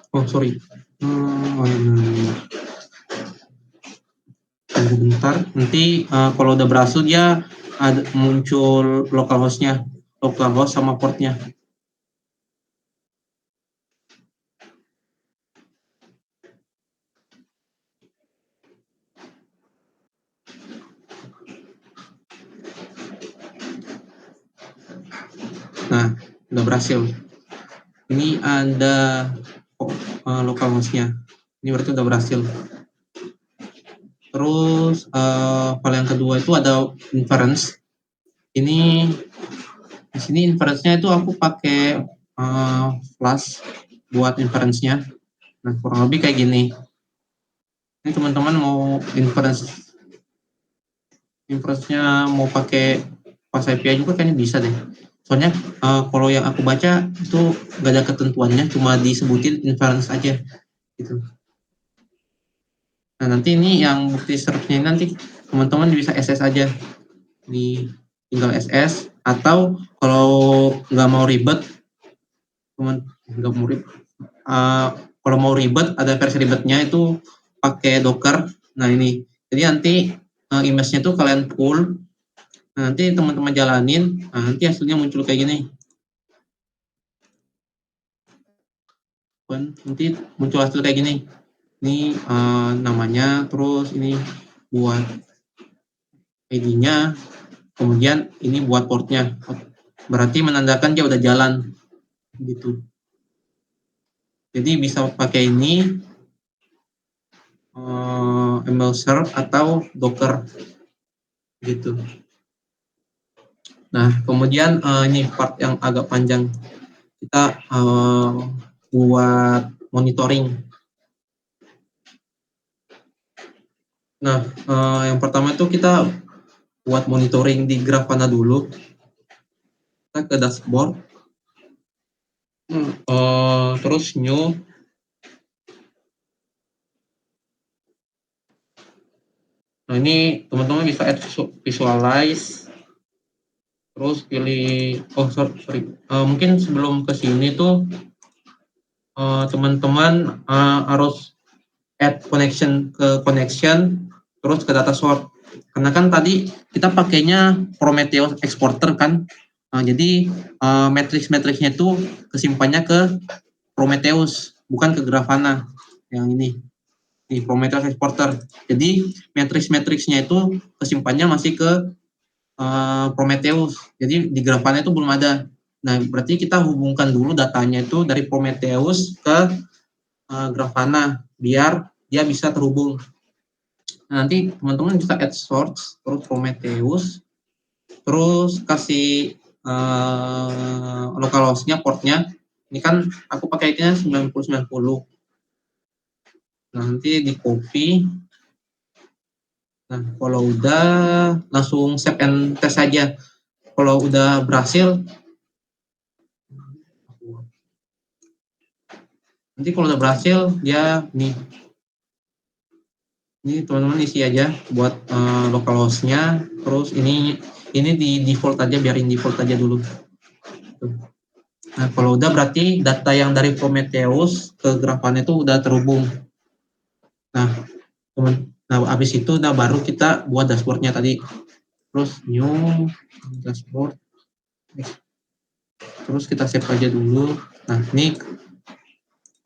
Oh, sorry. Tunggu bentar. Nanti kalau udah berhasil dia muncul localhost-nya, localhost sama portnya. Nah, udah berhasil. Ini ada localhost-nya. Ini berarti udah berhasil. Terus file yang kedua itu ada inference. Ini di sini inference-nya itu aku pakai Flash buat inference-nya. Nah, kurang lebih kayak gini. Ini teman-teman mau inference-nya mau pakai Fast API juga kayaknya bisa deh. Soalnya kalau yang aku baca itu nggak ada ketentuannya, cuma disebutin inference aja gitu. Nah, nanti ini yang bukti serve-nya nanti teman-teman bisa SS aja. Di tinggal SS, atau kalau nggak mau ribet, kalau mau ribet ada versi ribetnya itu pakai Docker. Nah, ini jadi nanti image-nya tuh kalian pull. Nah, nanti teman-teman jalanin, nah, nanti hasilnya muncul kayak gini. Nanti muncul hasil kayak gini. Ini namanya, terus ini buat ID-nya, kemudian ini buat portnya. Berarti menandakan dia udah jalan gitu. Jadi bisa pakai ini ML Serve atau Docker gitu. Nah, kemudian ini part yang agak panjang. Kita buat monitoring. Nah, yang pertama itu kita buat monitoring di Grafana dulu. Kita ke dashboard. Terus new. Nah, ini teman-teman bisa add visualize. Terus pilih, sorry. Mungkin sebelum ke sini tuh teman-teman harus add connection, terus ke data source. Karena kan tadi kita pakainya Prometheus exporter kan, jadi matrix-matrixnya itu kesimpannya ke Prometheus, bukan ke Grafana. Yang ini Prometheus exporter. Jadi matrix-matrixnya itu kesimpannya masih ke Prometheus. Jadi di Grafana itu belum ada. Nah, berarti kita hubungkan dulu datanya itu dari Prometheus ke Grafana biar dia bisa terhubung. Nah, nanti teman-teman bisa add source, terus Prometheus, terus kasih localhost-nya, portnya. Ini kan aku pakainya 9090. Nah, nanti di copy. Nah, kalau udah langsung save and test saja. Kalau udah berhasil, nanti kalau udah berhasil dia nih. Ini teman-teman isi aja buat localhost-nya, terus ini di default aja, biarin default aja dulu. Nah, kalau udah berarti data yang dari Prometheus ke Grafana itu udah terhubung. Nah, habis itu udah baru kita buat dashboardnya tadi. Terus new dashboard. Terus kita save aja dulu. Nah, ini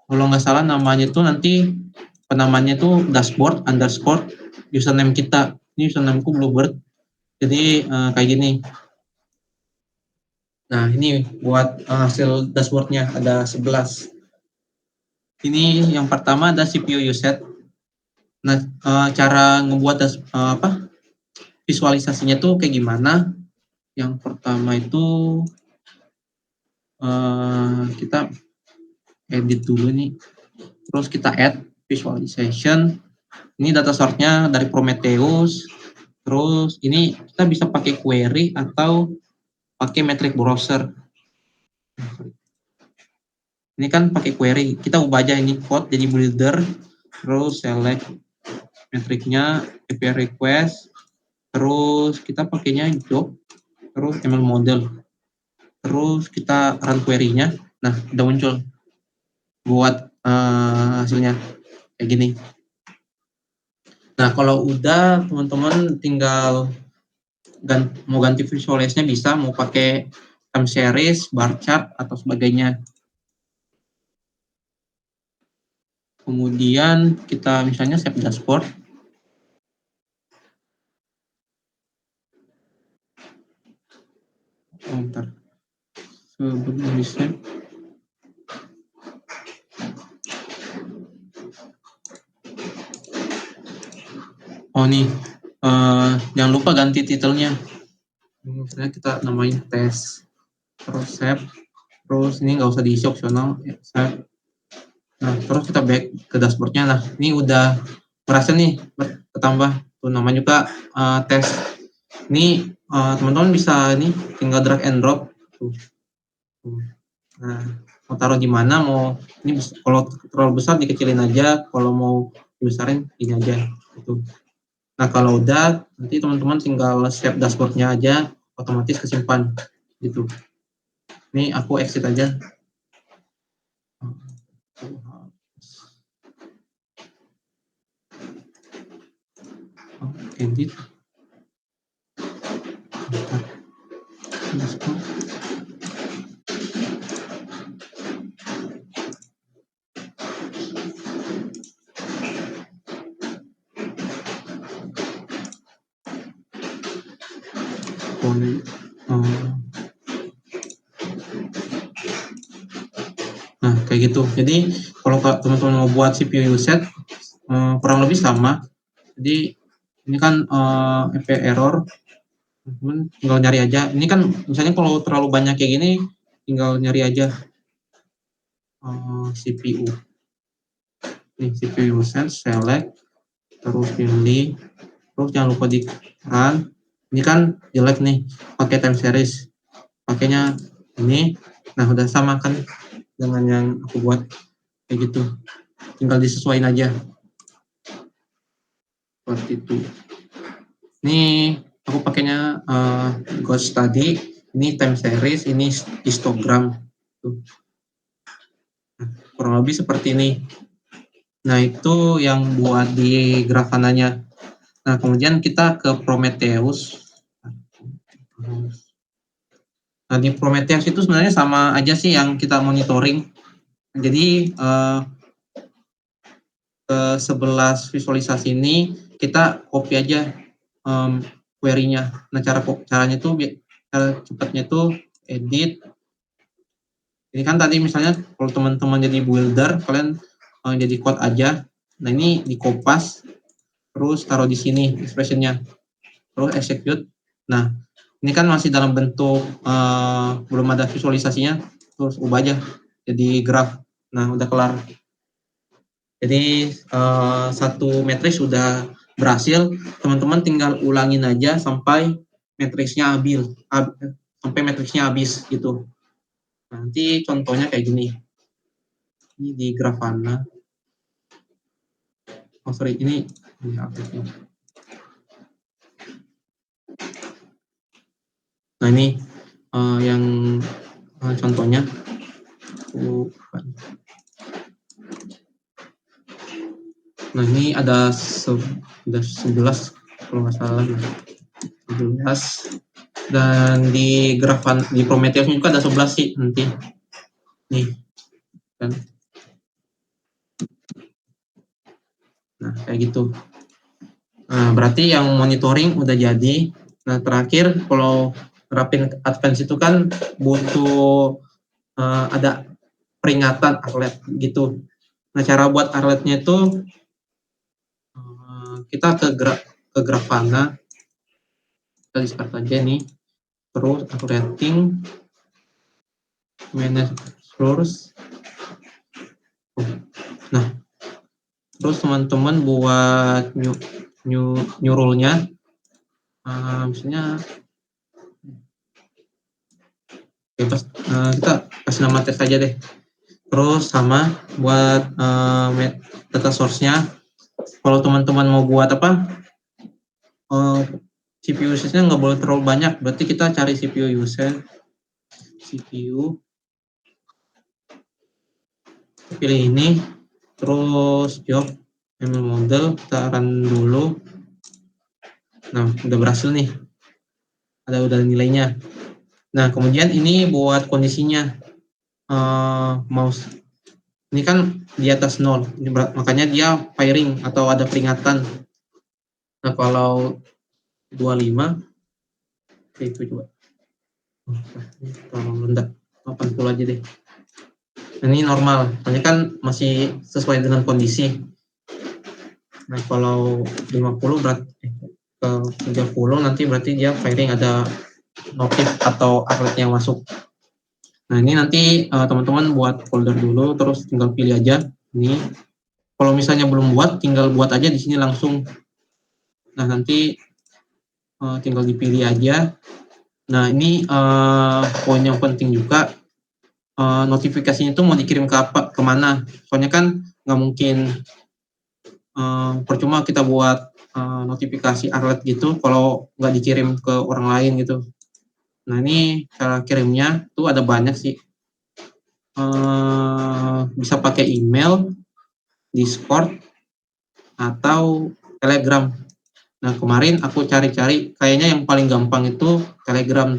kalau nggak salah namanya itu nanti penamanya itu dashboard underscore username kita. Ini usernameku Bluebird. Jadi kayak gini. Nah, ini buat hasil dashboardnya ada 11. Ini yang pertama ada CPU usage. Nah, cara ngebuat visualisasinya tuh kayak gimana? Yang pertama itu kita edit dulu nih. Terus kita add visualization. Ini data source-nya dari Prometheus. Terus ini kita bisa pakai query atau pakai metric browser. Ini kan pakai query. Kita ubah aja ini code jadi builder. Terus select metriknya, API request. Terus kita pakainya job. Terus ML model. Terus kita run query-nya. Nah, udah muncul buat hasilnya kayak gini. Nah, kalau udah teman-teman tinggal mau ganti visualize-nya bisa, mau pakai time series, bar chart atau sebagainya. Kemudian kita misalnya save dashboard. Bentar. ke bagian desain. Oh nih, jangan lupa ganti titelnya. Misalnya kita namain tes, terus save, terus ini nggak usah diisi opsional, save. Nah, terus kita back ke dashboardnya. Nah, ini udah berhasil nih bertambah. Tuh namanya juga tes. Ini teman-teman bisa nih tinggal drag and drop. Tuh. Nah, mau taruh di mana, mau ini kalau terlalu besar dikecilin aja, kalau mau dibesarin ini aja. Gitu. Nah, kalau udah nanti teman-teman tinggal save dashboardnya aja, otomatis kesimpan gitu. Ini aku exit aja. Edit. Nah, kayak gitu. Jadi kalau teman-teman mau buat CPU set kurang lebih sama. Jadi ini kan FP error, teman tinggal nyari aja. Ini kan misalnya kalau terlalu banyak kayak gini, tinggal nyari aja CPU. Nih CPU set, select, terus pilih, terus jangan lupa di run. Ini kan jelek nih, pakai time series. Pakainya ini. Nah, udah sama kan dengan yang aku buat kayak gitu. Tinggal disesuaikan aja. Seperti itu. Ini aku pakainya Ghost tadi, ini time series, ini histogram. Nah, kurang lebih seperti ini. Nah, itu yang buat di Grafananya. Nah, kemudian kita ke Prometheus. Nah, di Prometheus itu sebenarnya sama aja sih yang kita monitoring. Jadi ke 11 visualisasi ini kita copy aja query-nya. Nah, caranya itu cara cepatnya itu edit. Ini kan tadi misalnya kalau teman-teman jadi builder, kalian jadi code aja. Nah, ini di Kompas, terus taruh di sini expression-nya, terus execute. Nah, ini kan masih dalam bentuk belum ada visualisasinya, terus ubah aja jadi graph. Nah, udah kelar. Jadi satu matriks sudah berhasil, teman-teman tinggal ulangin aja sampai matriksnya habis gitu. Nanti contohnya kayak gini. Ini di Grafana. Oh sorry, ini aktifnya. Nah ini yang contohnya. Nah ini ada 11 kalau nggak salah. 11. Dan di Grafana, di Prometheus juga ada 11 sih nanti. Nih kan. Nah kayak gitu. Nah berarti yang monitoring udah jadi. Nah terakhir kalau terapin advance itu kan butuh ada peringatan alert gitu. Nah cara buat alertnya itu kita ke Grafana, kita discard aja nih, terus aku rating manage source. Nah terus teman-teman buat new rule-nya, misalnya bebas, kita kasih nama tes aja deh. Terus sama buat data source-nya, kalau teman-teman mau buat apa, CPU usage-nya nggak boleh terlalu banyak, berarti kita cari CPU usage, CPU, pilih ini, terus job, ML model, kita run dulu. Nah, udah berhasil nih, udah nilainya. Nah, kemudian ini buat kondisinya, mouse ini kan di atas 0, makanya dia firing atau ada peringatan. Nah, kalau 25, itu coba terlalu rendah. 80 aja deh. Ini normal, soalnya kan masih sesuai dengan kondisi. Nah, kalau 50 berarti ke 30 nanti berarti dia firing ada notif atau alert yang masuk. Nah, ini nanti teman-teman buat folder dulu, terus tinggal pilih aja. Ini, kalau misalnya belum buat, tinggal buat aja di sini langsung. Nah, nanti tinggal dipilih aja. Nah, ini poin yang penting juga, notifikasinya itu mau dikirim ke apa, kemana. Soalnya kan nggak mungkin percuma kita buat notifikasi alert gitu kalau nggak dikirim ke orang lain gitu. Nah, ini cara kirimnya tuh ada banyak sih. Bisa pakai email, Discord, atau Telegram. Nah, kemarin aku cari-cari, kayaknya yang paling gampang itu Telegram.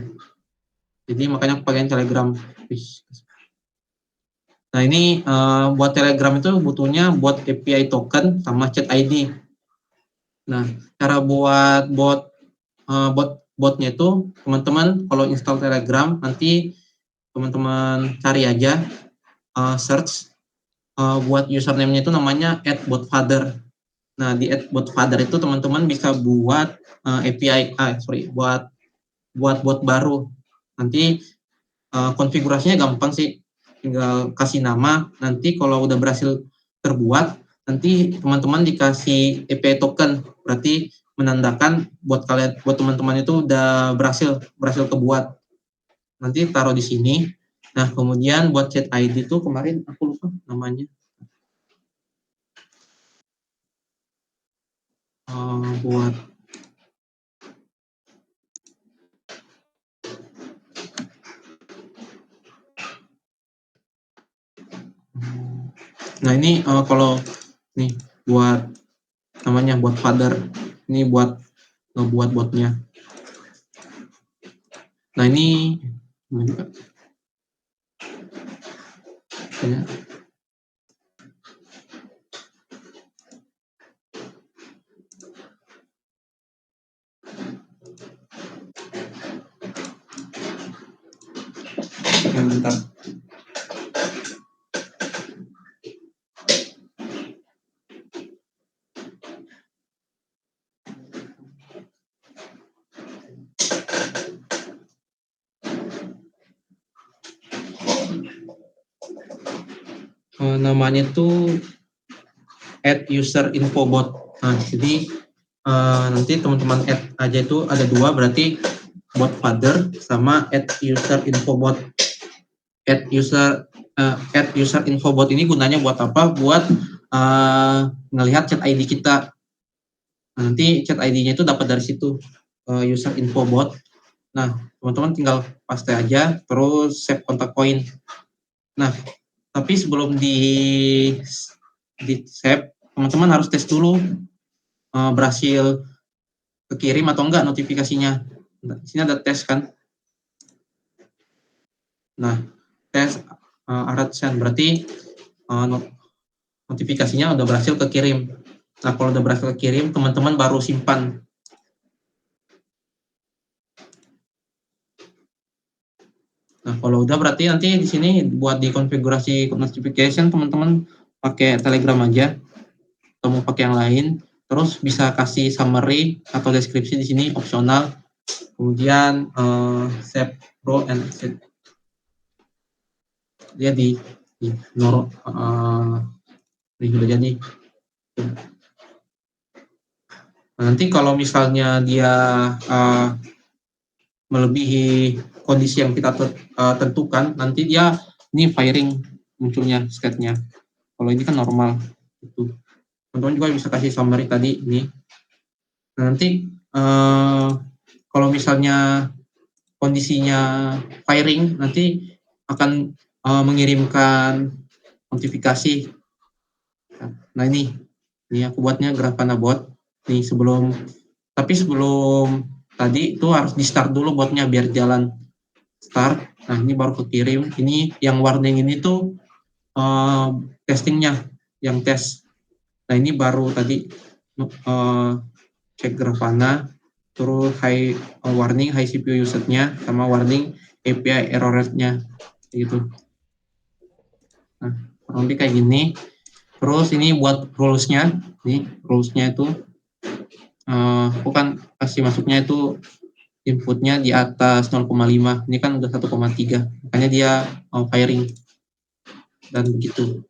Jadi makanya aku pakai Telegram. Nah, ini buat Telegram itu butuhnya buat API token sama chat ID. Nah, cara buat botnya itu, teman-teman kalau install Telegram, nanti teman-teman cari aja, search, buat username-nya itu namanya @botfather. Nah, di @botfather itu teman-teman bisa buat API, buat bot baru. Nanti konfigurasinya gampang sih, tinggal kasih nama. Nanti kalau udah berhasil terbuat, nanti teman-teman dikasih API token, berarti menandakan buat teman-teman itu udah berhasil kebuat. Nanti taruh di sini. Nah, kemudian buat chat ID itu kemarin aku lupa namanya. Buat nah ini kalau nih buat namanya buat father, ini buat ngebuat botnya. Nah, ini ya. Bentar. Namanya tuh @userinfobot. Nah, jadi nanti teman-teman add aja itu ada dua, berarti bot father sama @userinfobot. @userinfobot ini gunanya buat apa? Buat ngelihat chat ID kita. Nah, nanti chat ID-nya itu dapat dari situ, user infobot. Nah, teman-teman tinggal paste aja, terus save kontak point. Nah, tapi sebelum di save, teman-teman harus tes dulu berhasil kekirim atau enggak notifikasinya. Nah, di sini ada tes kan. Nah, tes alert send berarti notifikasinya udah berhasil kekirim. Nah, kalau udah berhasil kekirim, teman-teman baru simpan. Nah, kalau udah berarti nanti di sini buat di konfigurasi notification, teman-teman pakai Telegram aja atau mau pakai yang lain. Terus bisa kasih summary atau deskripsi di sini opsional. Kemudian save role and exit. Dia di noro ini sudah jadi. Nah, nanti kalau misalnya dia melebihi kondisi yang kita tentukan, nanti dia ini firing munculnya state-nya. Kalau ini kan normal. Itu. Teman-teman juga bisa kasih summary tadi ini. Nah, nanti kalau misalnya kondisinya firing, nanti akan mengirimkan notifikasi. Nah, ini aku buatnya Grafana bot. Nih sebelum tadi itu harus di start dulu botnya biar jalan. Start. Nah, ini baru kekirim. Ini yang warning ini tuh testingnya, yang tes. Nah, ini baru tadi cek Grafana, terus warning high CPU usage-nya, sama warning API error rate-nya. gitu. Nah, kurang lebih kayak gini. Terus ini buat rules-nya. Nih, rules-nya itu aku kan kasih masuknya itu inputnya di atas 0,5. Ini kan udah 1,3. Makanya dia firing. Dan begitu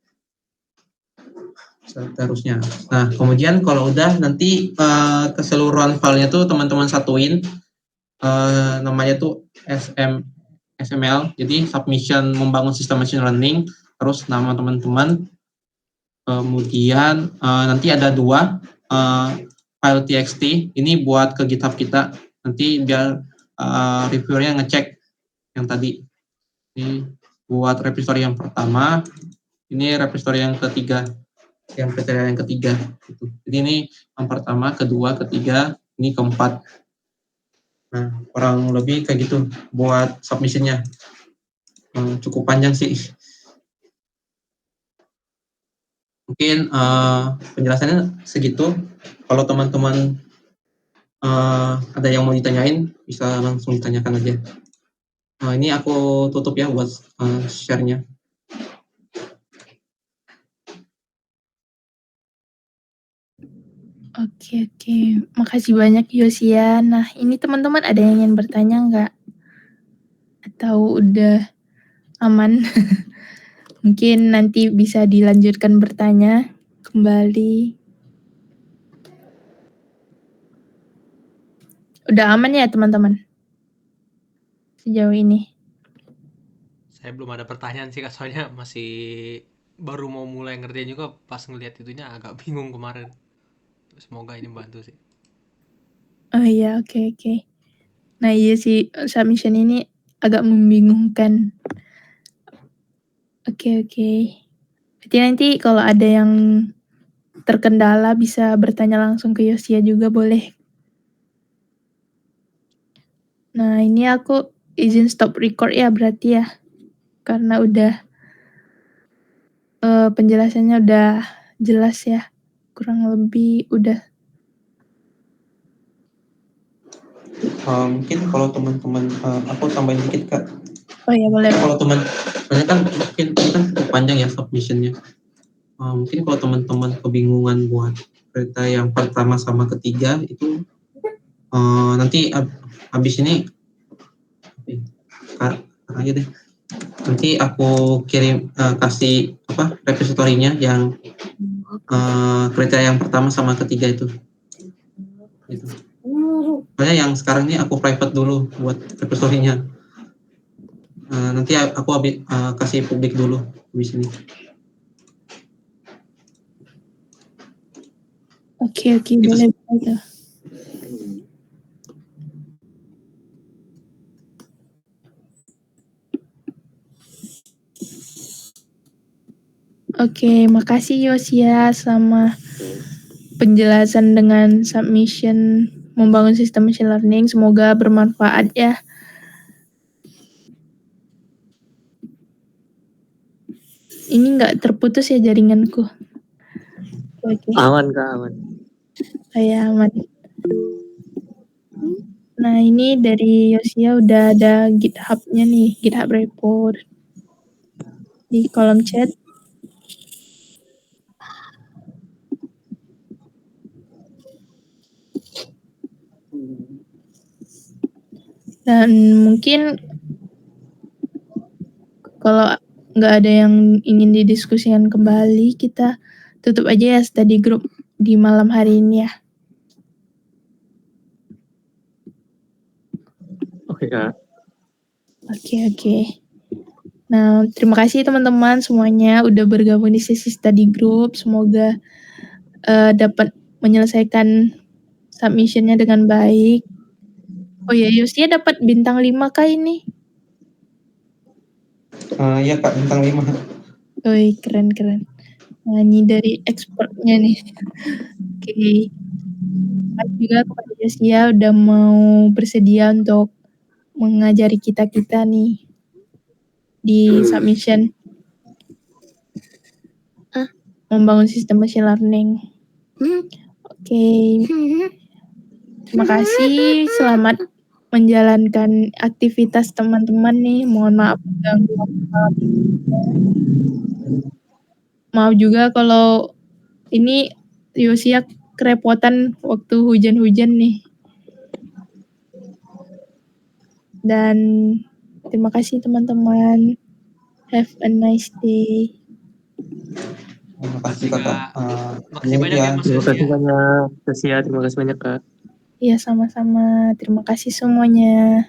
seterusnya. Nah, kemudian kalau udah nanti keseluruhan filenya tuh teman-teman satuin namanya tuh SML. Jadi submission membangun sistem machine learning, terus nama teman-teman. Kemudian nanti ada 2 file txt. Ini buat ke GitHub kita. Nanti biar reviewernya ngecek yang tadi. Ini buat repository yang pertama. Ini repository yang ketiga. Yang kriteria yang ketiga. Gitu. Jadi ini yang pertama, kedua, ketiga, ini keempat. Nah, kurang lebih kayak gitu buat submission-nya. Cukup panjang sih. Mungkin penjelasannya segitu. Kalau teman-teman ada yang mau ditanyain, bisa langsung ditanyakan aja. Ini aku tutup ya buat share-nya. Oke, makasih banyak Yosia. Nah, ini teman-teman ada yang ingin bertanya nggak? Atau udah aman? Mungkin nanti bisa dilanjutkan bertanya kembali. Udah aman ya teman-teman? Sejauh ini. Saya belum ada pertanyaan sih Kak, soalnya masih baru mau mulai ngerjain juga, pas ngelihat itunya agak bingung kemarin. Semoga ini membantu sih. Oh iya, oke. Nah iya sih, submission ini agak membingungkan. Oke. Berarti nanti kalau ada yang terkendala bisa bertanya langsung ke Yosia juga boleh. Nah ini aku izin stop record ya berarti ya. Karena udah penjelasannya udah jelas ya. Kurang lebih udah. Mungkin kalau teman-teman, aku tambahin dikit Kak. Oh ya boleh. Kalau sebenarnya kan mungkin ini kan cukup panjang ya submission-nya. Mungkin kalau teman-teman kebingungan buat kereta yang pertama sama ketiga itu nanti habis ini aja deh. Nanti aku kirim kasih repository-nya yang kriteria yang pertama sama ketiga itu. Gitu. Soalnya yang sekarang ini aku private dulu buat repository-nya. Nanti aku kasih publik dulu di sini. Oke, boleh. Oke, makasih Yosia sama penjelasan dengan submission membangun sistem machine learning. Semoga bermanfaat ya. Ini nggak terputus ya jaringanku? Oke. Aman Kak, aman. Saya aman. Nah ini dari Yosia udah ada GitHub-nya nih, GitHub repo di kolom chat. Dan mungkin kalau nggak ada yang ingin didiskusikan kembali, kita tutup aja ya study group di malam hari ini ya. Oke Kak. Oke. Nah, terima kasih teman-teman semuanya udah bergabung di sesi study group. Semoga dapat menyelesaikan submission-nya dengan baik. Oh ya, Yosia dapat bintang 5 kah ini? Iya Kak, bintang 5. Wih, keren. Nah, ini dari expertnya nih. Oke. Terima kasih juga kepada Yosia udah mau bersedia untuk mengajari kita nih di submission membangun sistem machine learning. Oke. Terima kasih. Selamat menjalankan aktivitas teman-teman nih. Mohon maaf ganggu. Maaf juga kalau ini Yosia kerepotan waktu hujan-hujan nih. Dan terima kasih teman-teman. Have a nice day. Terima kasih Kak. kakak. Makasih banyak ya Mas Terima Yosia. kasih banyak, Sia. Terima kasih banyak, Kak. Iya, sama-sama. Terima kasih semuanya.